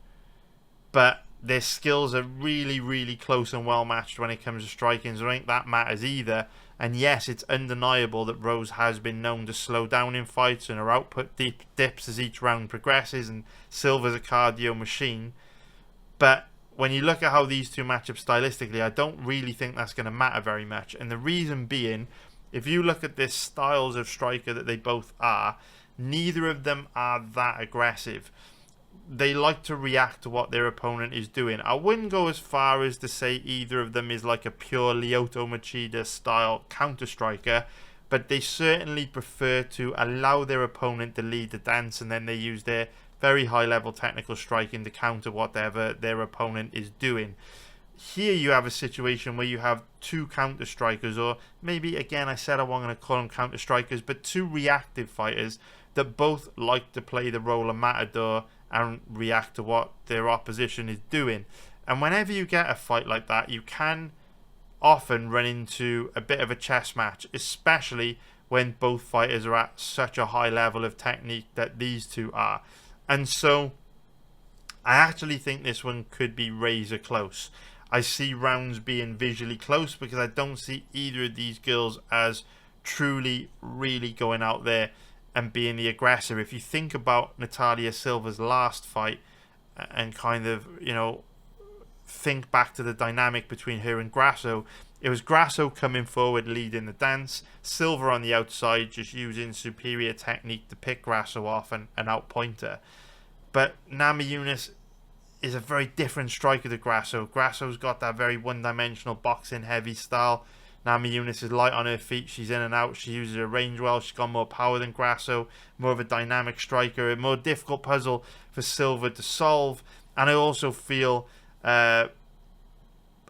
but their skills are really, really close and well matched when it comes to striking, so I think that matters either. And yes, it's undeniable that Rose has been known to slow down in fights, and her output dips as each round progresses, and Silva's a cardio machine. But when you look at how these two match up stylistically, I don't really think that's going to matter very much. And the reason being, if you look at the styles of striker that they both are, neither of them are that aggressive. They like to react to what their opponent is doing. I wouldn't go as far as to say either of them is like a pure Lyoto Machida style counter striker, but they certainly prefer to allow their opponent to lead the dance, and then they use their very high level technical striking to counter whatever their opponent is doing. Here you have a situation where you have two counter strikers, or maybe, again, I said I wasn't going to call them counter strikers, but two reactive fighters that both like to play the role of matador and react to what their opposition is doing. And whenever you get a fight like that, you can often run into a bit of a chess match, especially when both fighters are at such a high level of technique that these two are. And so I actually think this one could be razor close. I see rounds being visually close because I don't see either of these girls as truly really going out there and being the aggressor. If you think about Natalia Silva's last fight and kind of, think back to the dynamic between her and Grasso, it was Grasso coming forward leading the dance, Silva on the outside just using superior technique to pick Grasso off and outpoint her. But Namajunas is a very different striker to Grasso. Grasso's got that very one-dimensional boxing heavy style. Namajunas is light on her feet, she's in and out, she uses her range well, she's got more power than Grasso, more of a dynamic striker, a more difficult puzzle for Silva to solve. And I also feel a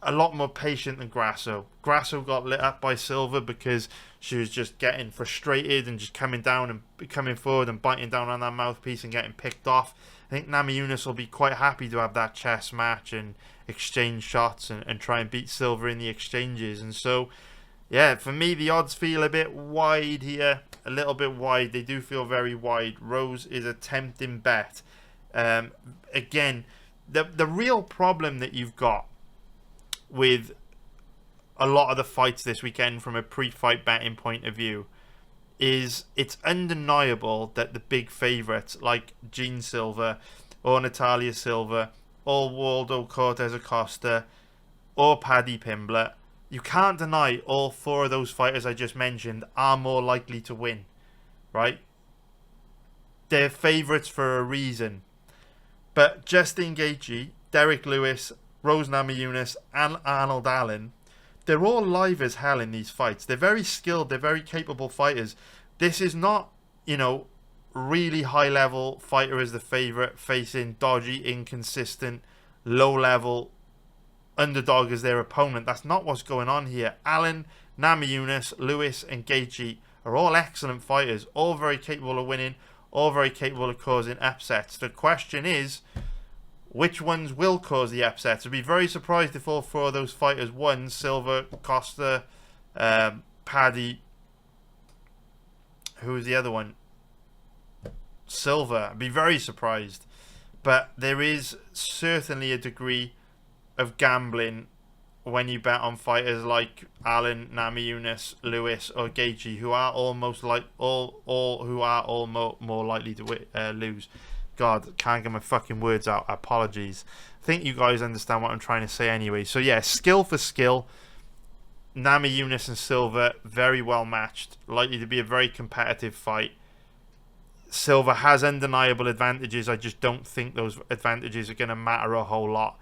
lot more patient than Grasso. Grasso got lit up by Silva because she was just getting frustrated and just coming down and coming forward and biting down on that mouthpiece and getting picked off. I think Namajunas will be quite happy to have that chess match and exchange shots and try and beat Silva in the exchanges. And so, yeah, for me, the odds feel a bit wide here. A little bit wide. They do feel very wide. Rose is a tempting bet. Again, the real problem that you've got with a lot of the fights this weekend from a pre-fight betting point of view is it's undeniable that the big favourites like Jean Silva or Natalia Silva or Waldo Cortes-Acosta or Paddy Pimblett, you can't deny all four of those fighters I just mentioned are more likely to win, right? They're favourites for a reason. But Justin Gaethje, Derrick Lewis, Rose Namajunas and Arnold Allen, they're all live as hell in these fights. They're very skilled, they're very capable fighters. This is not, really high level fighter as the favourite facing dodgy, inconsistent, low level underdog as their opponent. That's not what's going on here. Allen, Namajunas, Lewis and Gaethje are all excellent fighters, all very capable of winning, all very capable of causing upsets. The question is, which ones will cause the upsets? I'd be very surprised if all four of those fighters won. Silva, Costa, Paddy. Who was the other one? Silva. I'd be very surprised. But there is certainly a degree of gambling when you bet on fighters like Allen, Namajunas, Lewis, or Gaethje, who are almost like all who are all more likely to lose. God, can't get my fucking words out. Apologies. I think you guys understand what I'm trying to say anyway. So yeah, skill for skill, Namajunas and Silva very well matched. Likely to be a very competitive fight. Silva has undeniable advantages. I just don't think those advantages are going to matter a whole lot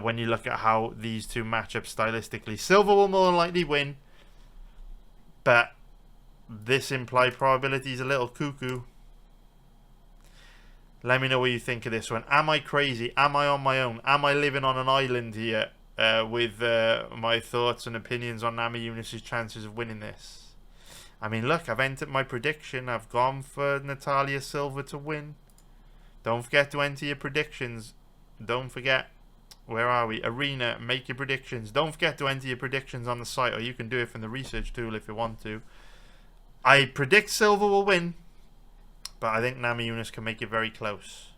when you look at how these two match up stylistically. Silva will more likely win, but this implied probability is a little cuckoo. Let me know what you think of this one. Am I crazy? Am I on my own? Am I living on an island here with my thoughts and opinions on Namajunas' chances of winning this? I mean, look, I've entered my prediction. I've gone for Natalia Silva to win. Don't forget to enter your predictions. Don't forget. Where are we? Arena, make your predictions. Don't forget to enter your predictions on the site, or you can do it from the research tool if you want to. I predict Silva will win, but I think Namajunas can make it very close.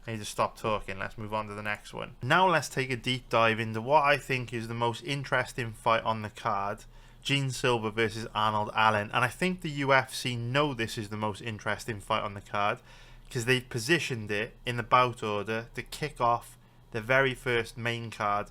I need to stop talking. Let's move on to the next one. Now let's take a deep dive into what I think is the most interesting fight on the card. Gene Silva versus Arnold Allen. And I think the UFC know this is the most interesting fight on the card because they've positioned it in the bout order to kick off the very first main card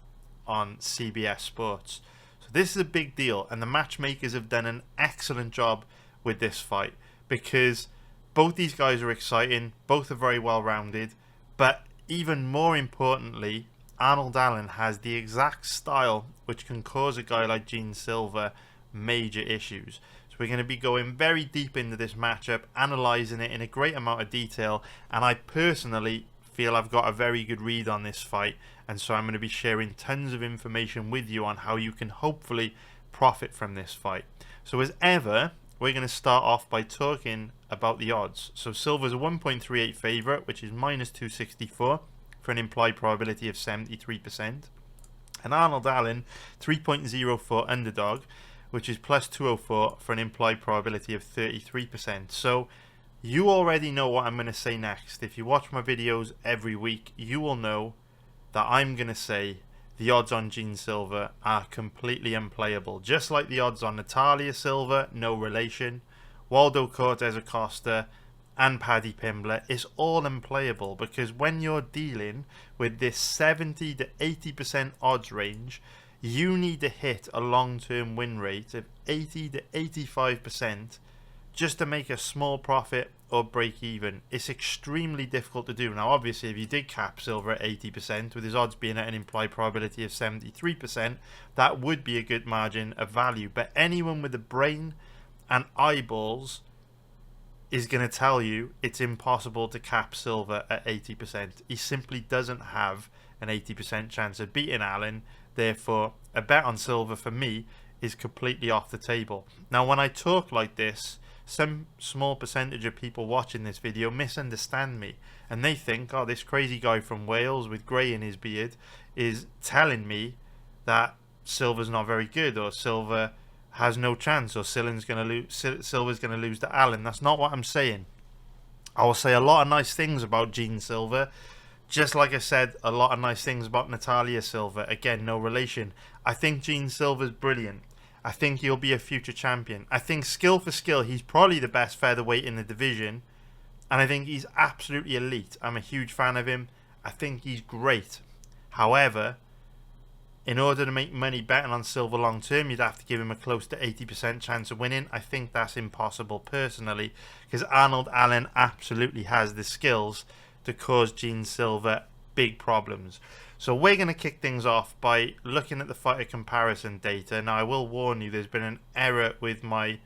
on CBS Sports. So this is a big deal, and the matchmakers have done an excellent job with this fight because both these guys are exciting, both are very well rounded, but even more importantly, Arnold Allen has the exact style which can cause a guy like Gene Silva major issues. So we're going to be going very deep into this matchup, analysing it in a great amount of detail, and I personally feel I've got a very good read on this fight, and so I'm going to be sharing tons of information with you on how you can hopefully profit from this fight. So as ever, we're going to start off by talking about the odds. So Silva's a 1.38 favourite, which is minus 264 for an implied probability of 73%. And Arnold Allen, 3.04 underdog, which is plus 204 for an implied probability of 33%. So you already know what I'm going to say next. If you watch my videos every week, you will know that I'm going to say the odds on Gene Silva are completely unplayable. Just like the odds on Natalia Silva, no relation, Waldo Cortes-Acosta and Paddy Pimblett, it's all unplayable because when you're dealing with this 70 to 80% odds range, you need to hit a long-term win rate of 80 to 85% just to make a small profit or break even. It's extremely difficult to do. Now obviously if you did cap Silva at 80% with his odds being at an implied probability of 73%, that would be a good margin of value, but anyone with a brain and eyeballs is going to tell you it's impossible to cap Silva at 80%. He simply doesn't have an 80% chance of beating Allen. Therefore a bet on Silva for me is completely off the table. Now when I talk like this, some small percentage of people watching this video misunderstand me and they think, oh, this crazy guy from Wales with grey in his beard is telling me that Silva's not very good, or Silva has no chance, or Silva's going to lose to Allen. That's not what I'm saying. I will say a lot of nice things about Gene Silva, just like I said a lot of nice things about Natalia Silva. Again, no relation. I think Gene Silva's brilliant. I think he'll be a future champion. I think skill for skill, he's probably the best featherweight in the division. And I think he's absolutely elite. I'm a huge fan of him. I think he's great. However, in order to make money betting on Silva long term, you'd have to give him a close to 80% chance of winning. I think that's impossible personally, because Arnold Allen absolutely has the skills to cause Gene Silva big problems. So we're going to kick things off by looking at the fighter comparison data. Now I will warn you, there's been an error with my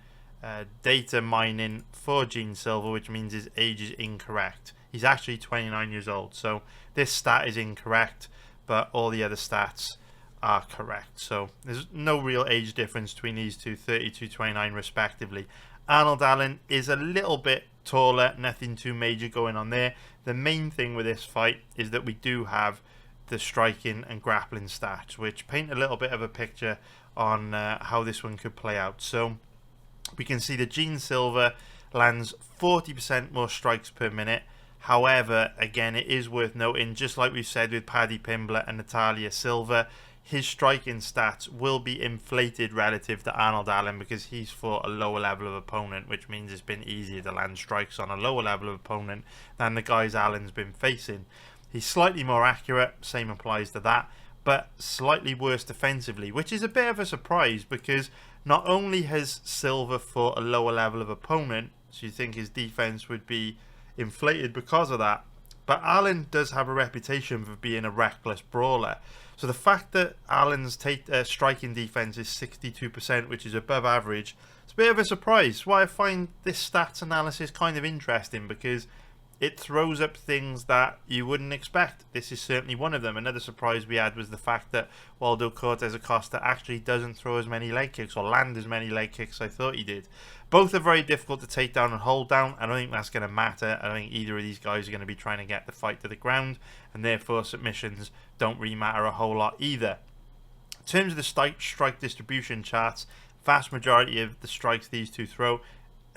data mining for Gene Silva, which means his age is incorrect. He's actually 29 years old, so this stat is incorrect, but all the other stats are correct. So there's no real age difference between these two, 32, 29 respectively. Arnold Allen is a little bit taller, nothing too major going on there. The main thing with this fight is that we do have the striking and grappling stats, which paint a little bit of a picture on how this one could play out. So we can see that Gene Silva lands 40% more strikes per minute. However, again, it is worth noting, just like we've said with Paddy Pimblett and Natalia Silva, his striking stats will be inflated relative to Arnold Allen because he's fought a lower level of opponent, which means it's been easier to land strikes on a lower level of opponent than the guys Allen's been facing. He's slightly more accurate, same applies to that, but slightly worse defensively, which is a bit of a surprise because not only has Silva fought a lower level of opponent, so you think his defense would be inflated because of that, but Allen does have a reputation for being a reckless brawler. So the fact that Allen's striking defense is 62%, which is above average, it's a bit of a surprise. Why I find this stats analysis kind of interesting because it throws up things that you wouldn't expect. This is certainly one of them. Another surprise we had was the fact that Waldo Cortes-Acosta actually doesn't throw as many leg kicks or land as many leg kicks as I thought he did. Both are very difficult to take down and hold down. I don't think that's going to matter. I don't think either of these guys are going to be trying to get the fight to the ground, and therefore submissions don't really matter a whole lot either. In terms of the strike distribution charts, vast majority of the strikes these two throw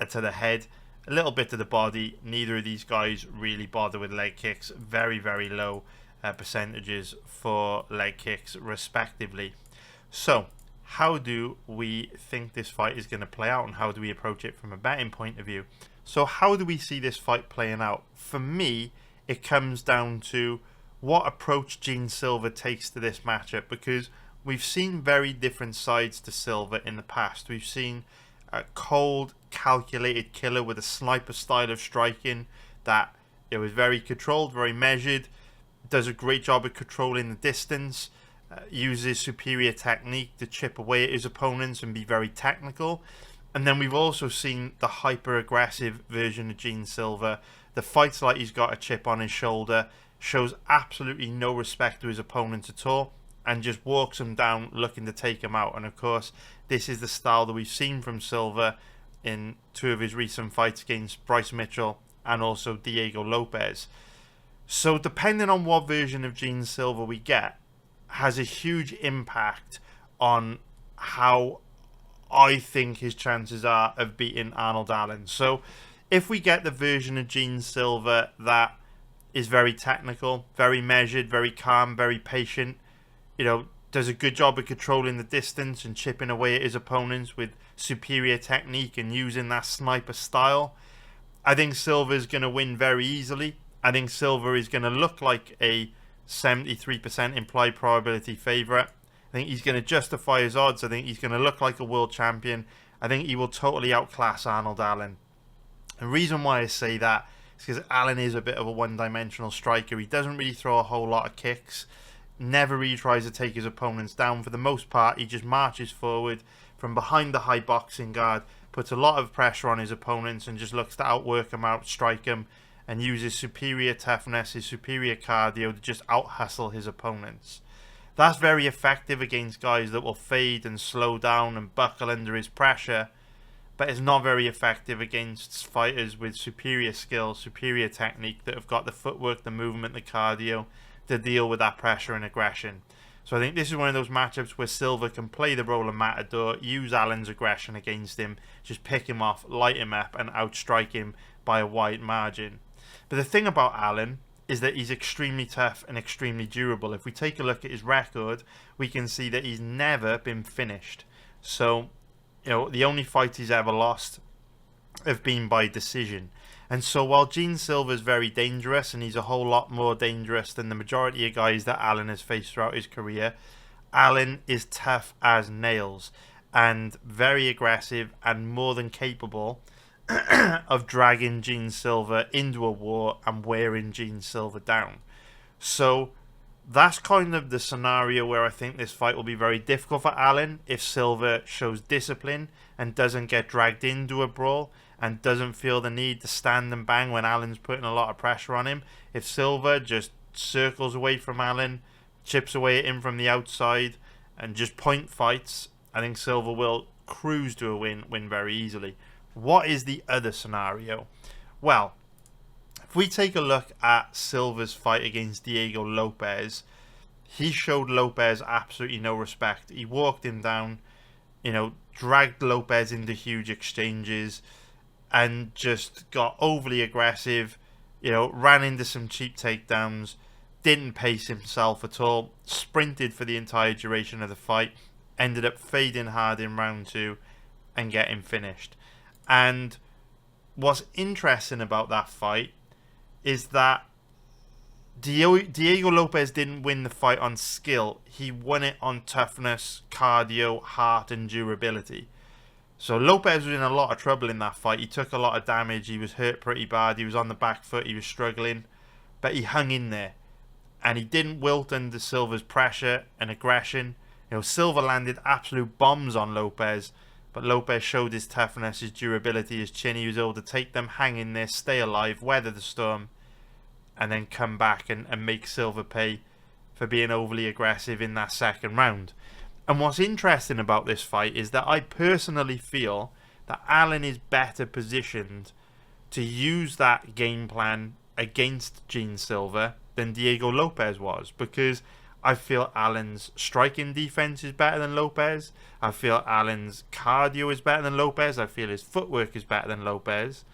are to the head. a little bit to the body. Neither of these guys really bother with leg kicks. Very, very low percentages for leg kicks, respectively. So, how do we think this fight is going to play out, and how do we approach it from a betting point of view? So, how do we see this fight playing out? For me, it comes down to what approach Gene Silva takes to this matchup, because we've seen very different sides to Silva in the past. We've seen a cold, calculated killer with a sniper style of striking that it was very controlled, very measured, does a great job of controlling the distance, uses superior technique to chip away at his opponents and be very technical. And then we've also seen the hyper-aggressive version of Gene Silva that fights like he's got a chip on his shoulder, shows absolutely no respect to his opponents at all, and just walks him down looking to take him out. And of course, this is the style that we've seen from Silva in 2 of his recent fights against Bryce Mitchell and also Diego Lopes. So depending on what version of Gene Silva we get, has a huge impact on how I think his chances are of beating Arnold Allen. So if we get the version of Gene Silva that is very technical, very measured, very calm, very patient, does a good job of controlling the distance and chipping away at his opponents with superior technique and using that sniper style, I think Silva is going to win very easily. I think Silva is going to look like a 73% implied probability favourite. I think he's going to justify his odds. I think he's going to look like a world champion. I think he will totally outclass Arnold Allen. The reason why I say that is because Allen is a bit of a one-dimensional striker. He doesn't really throw a whole lot of kicks. Never really tries to take his opponents down. For the most part, he just marches forward from behind the high boxing guard, puts a lot of pressure on his opponents and just looks to outwork them, outstrike them, and uses superior toughness, his superior cardio to just out-hustle his opponents. That's very effective against guys that will fade and slow down and buckle under his pressure, but it's not very effective against fighters with superior skill, superior technique, that have got the footwork, the movement, the cardio to deal with that pressure and aggression. So I think this is one of those matchups where Silva can play the role of Matador, use Allen's aggression against him, just pick him off, light him up, and outstrike him by a wide margin. But the thing about Allen is that he's extremely tough and extremely durable. If we take a look at his record, we can see that he's never been finished. So, the only fights he's ever lost have been by decision. And so while Gene Silva is very dangerous, and he's a whole lot more dangerous than the majority of guys that Allen has faced throughout his career, Allen is tough as nails and very aggressive and more than capable of dragging Gene Silva into a war and wearing Gene Silva down. So that's kind of the scenario where I think this fight will be very difficult for Allen if Silva shows discipline and doesn't get dragged into a brawl and doesn't feel the need to stand and bang when Allen's putting a lot of pressure on him. If Silva just circles away from Allen, chips away at him from the outside, and just point fights, I think Silva will cruise to a win very easily. What is the other scenario? Well, if we take a look at Silva's fight against Diego Lopes, he showed Lopes absolutely no respect. He walked him down, dragged Lopes into huge exchanges, and just got overly aggressive, ran into some cheap takedowns, didn't pace himself at all, sprinted for the entire duration of the fight, ended up fading hard in round 2 and getting finished. And what's interesting about that fight is that Diego Lopes didn't win the fight on skill. He won it on toughness, cardio, heart, and durability. So Lopes was in a lot of trouble in that fight. He took a lot of damage. He was hurt pretty bad. He was on the back foot. He was struggling. But he hung in there. And he didn't wilt under Silva's pressure and aggression. Silva landed absolute bombs on Lopes. But Lopes showed his toughness, his durability, his chin. He was able to take them, hang in there, stay alive, weather the storm, and then come back and make Silva pay for being overly aggressive in that second round. And what's interesting about this fight is that I personally feel that Allen is better positioned to use that game plan against Gene Silva than Diego Lopes was, because I feel Allen's striking defense is better than Lopes. I feel Allen's cardio is better than Lopes. I feel his footwork is better than Lopes.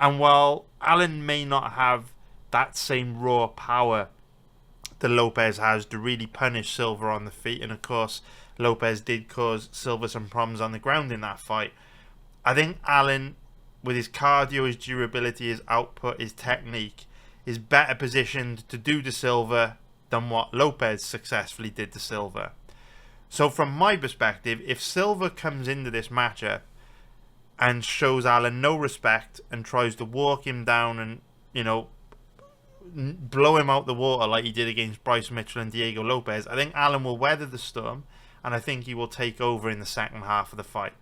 And while Allen may not have that same raw power that Lopes has to really punish Silva on the feet, and of course Lopes did cause Silva some problems on the ground in that fight, I think Allen, with his cardio, his durability, his output, his technique, is better positioned to do to Silva than what Lopes successfully did to Silva. So from my perspective, if Silva comes into this matchup and shows Allen no respect and tries to walk him down and, blow him out the water like he did against Bryce Mitchell and Diego Lopes, I think Allen will weather the storm, and I think he will take over in the second half of the fight.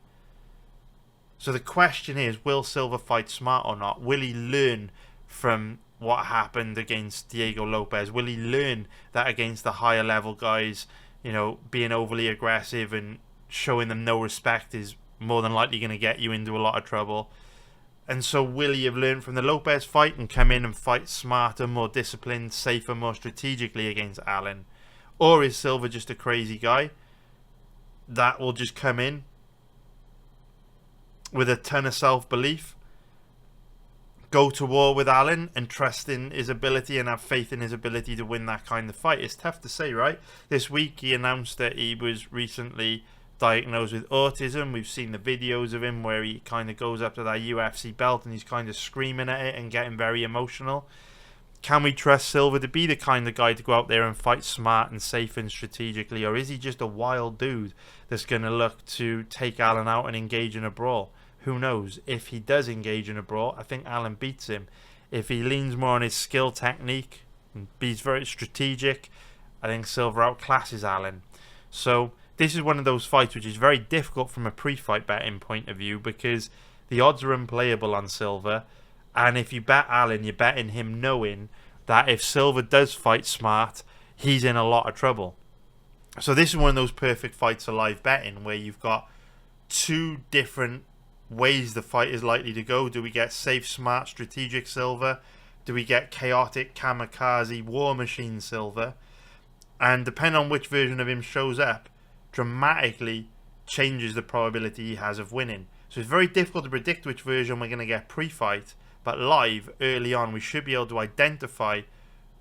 So the question is, will Silva fight smart or not? Will he learn from what happened against Diego Lopes? Will he learn that against the higher level guys, being overly aggressive and showing them no respect is more than likely going to get you into a lot of trouble? And so will he have learned from the Lopes fight and come in and fight smarter, more disciplined, safer, more strategically against Allen? Or is Silva just a crazy guy that will just come in with a ton of self-belief, go to war with Allen and trust in his ability and have faith in his ability to win that kind of fight? It's tough to say, right? This week he announced that he was recently diagnosed with autism. We've seen the videos of him where he kind of goes up to that UFC belt and he's kind of screaming at it and getting very emotional. Can we trust Silva to be the kind of guy to go out there and fight smart and safe and strategically, or is he just a wild dude that's going to look to take Allen out and engage in a brawl? Who knows? If he does engage in a brawl, I think Allen beats him. If he leans more on his skill technique and be very strategic, I think Silva outclasses Allen. So this is one of those fights which is very difficult from a pre-fight betting point of view, because the odds are unplayable on Silva, and if you bet Allen, you're betting him knowing that if Silva does fight smart, he's in a lot of trouble. So this is one of those perfect fights of live betting where you've got two different ways the fight is likely to go. Do we get safe, smart, strategic Silva? Do we get chaotic, kamikaze, war machine Silva? And depending on which version of him shows up, dramatically changes the probability he has of winning. So it's very difficult to predict which version we're going to get pre-fight, but live, early on, we should be able to identify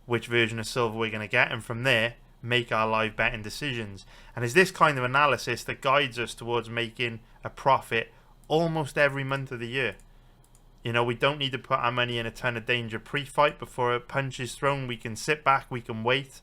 which version of Silva we're going to get, and from there, make our live betting decisions. And it's this kind of analysis that guides us towards making a profit almost every month of the year. We don't need to put our money in a ton of danger pre-fight. Before a punch is thrown, we can sit back, we can wait,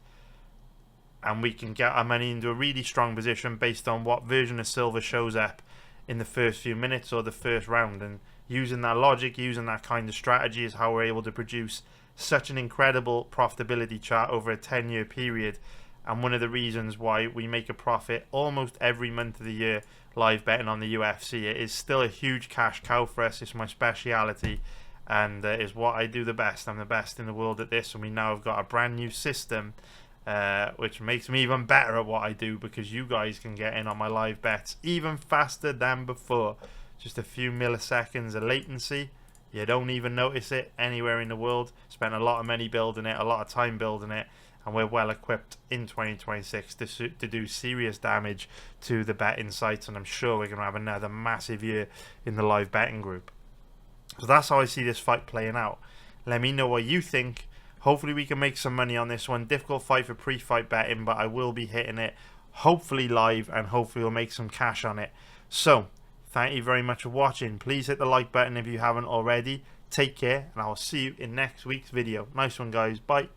and we can get our money into a really strong position based on what version of Silva shows up in the first few minutes or the first round. And using that logic, using that kind of strategy is how we're able to produce such an incredible profitability chart over a 10-year period. And one of the reasons why we make a profit almost every month of the year live betting on the UFC. It is still a huge cash cow for us. It's my speciality, and is what I do the best. I'm the best in the world at this, and we now have got a brand new system which makes me even better at what I do, because you guys can get in on my live bets even faster than before. Just a few milliseconds of latency, you don't even notice it anywhere in the world. Spent a lot of money building it, a lot of time building it, and we're well equipped in 2026 to do serious damage to the betting sites, and I'm sure we're going to have another massive year in the live betting group. So that's how I see this fight playing out. Let me know what you think. Hopefully we can make some money on this one. Difficult fight for pre-fight betting, but I will be hitting it hopefully live, and hopefully we'll make some cash on it. So thank you very much for watching. Please hit the like button if you haven't already. Take care, and I will see you in next week's video. Nice one, guys. Bye.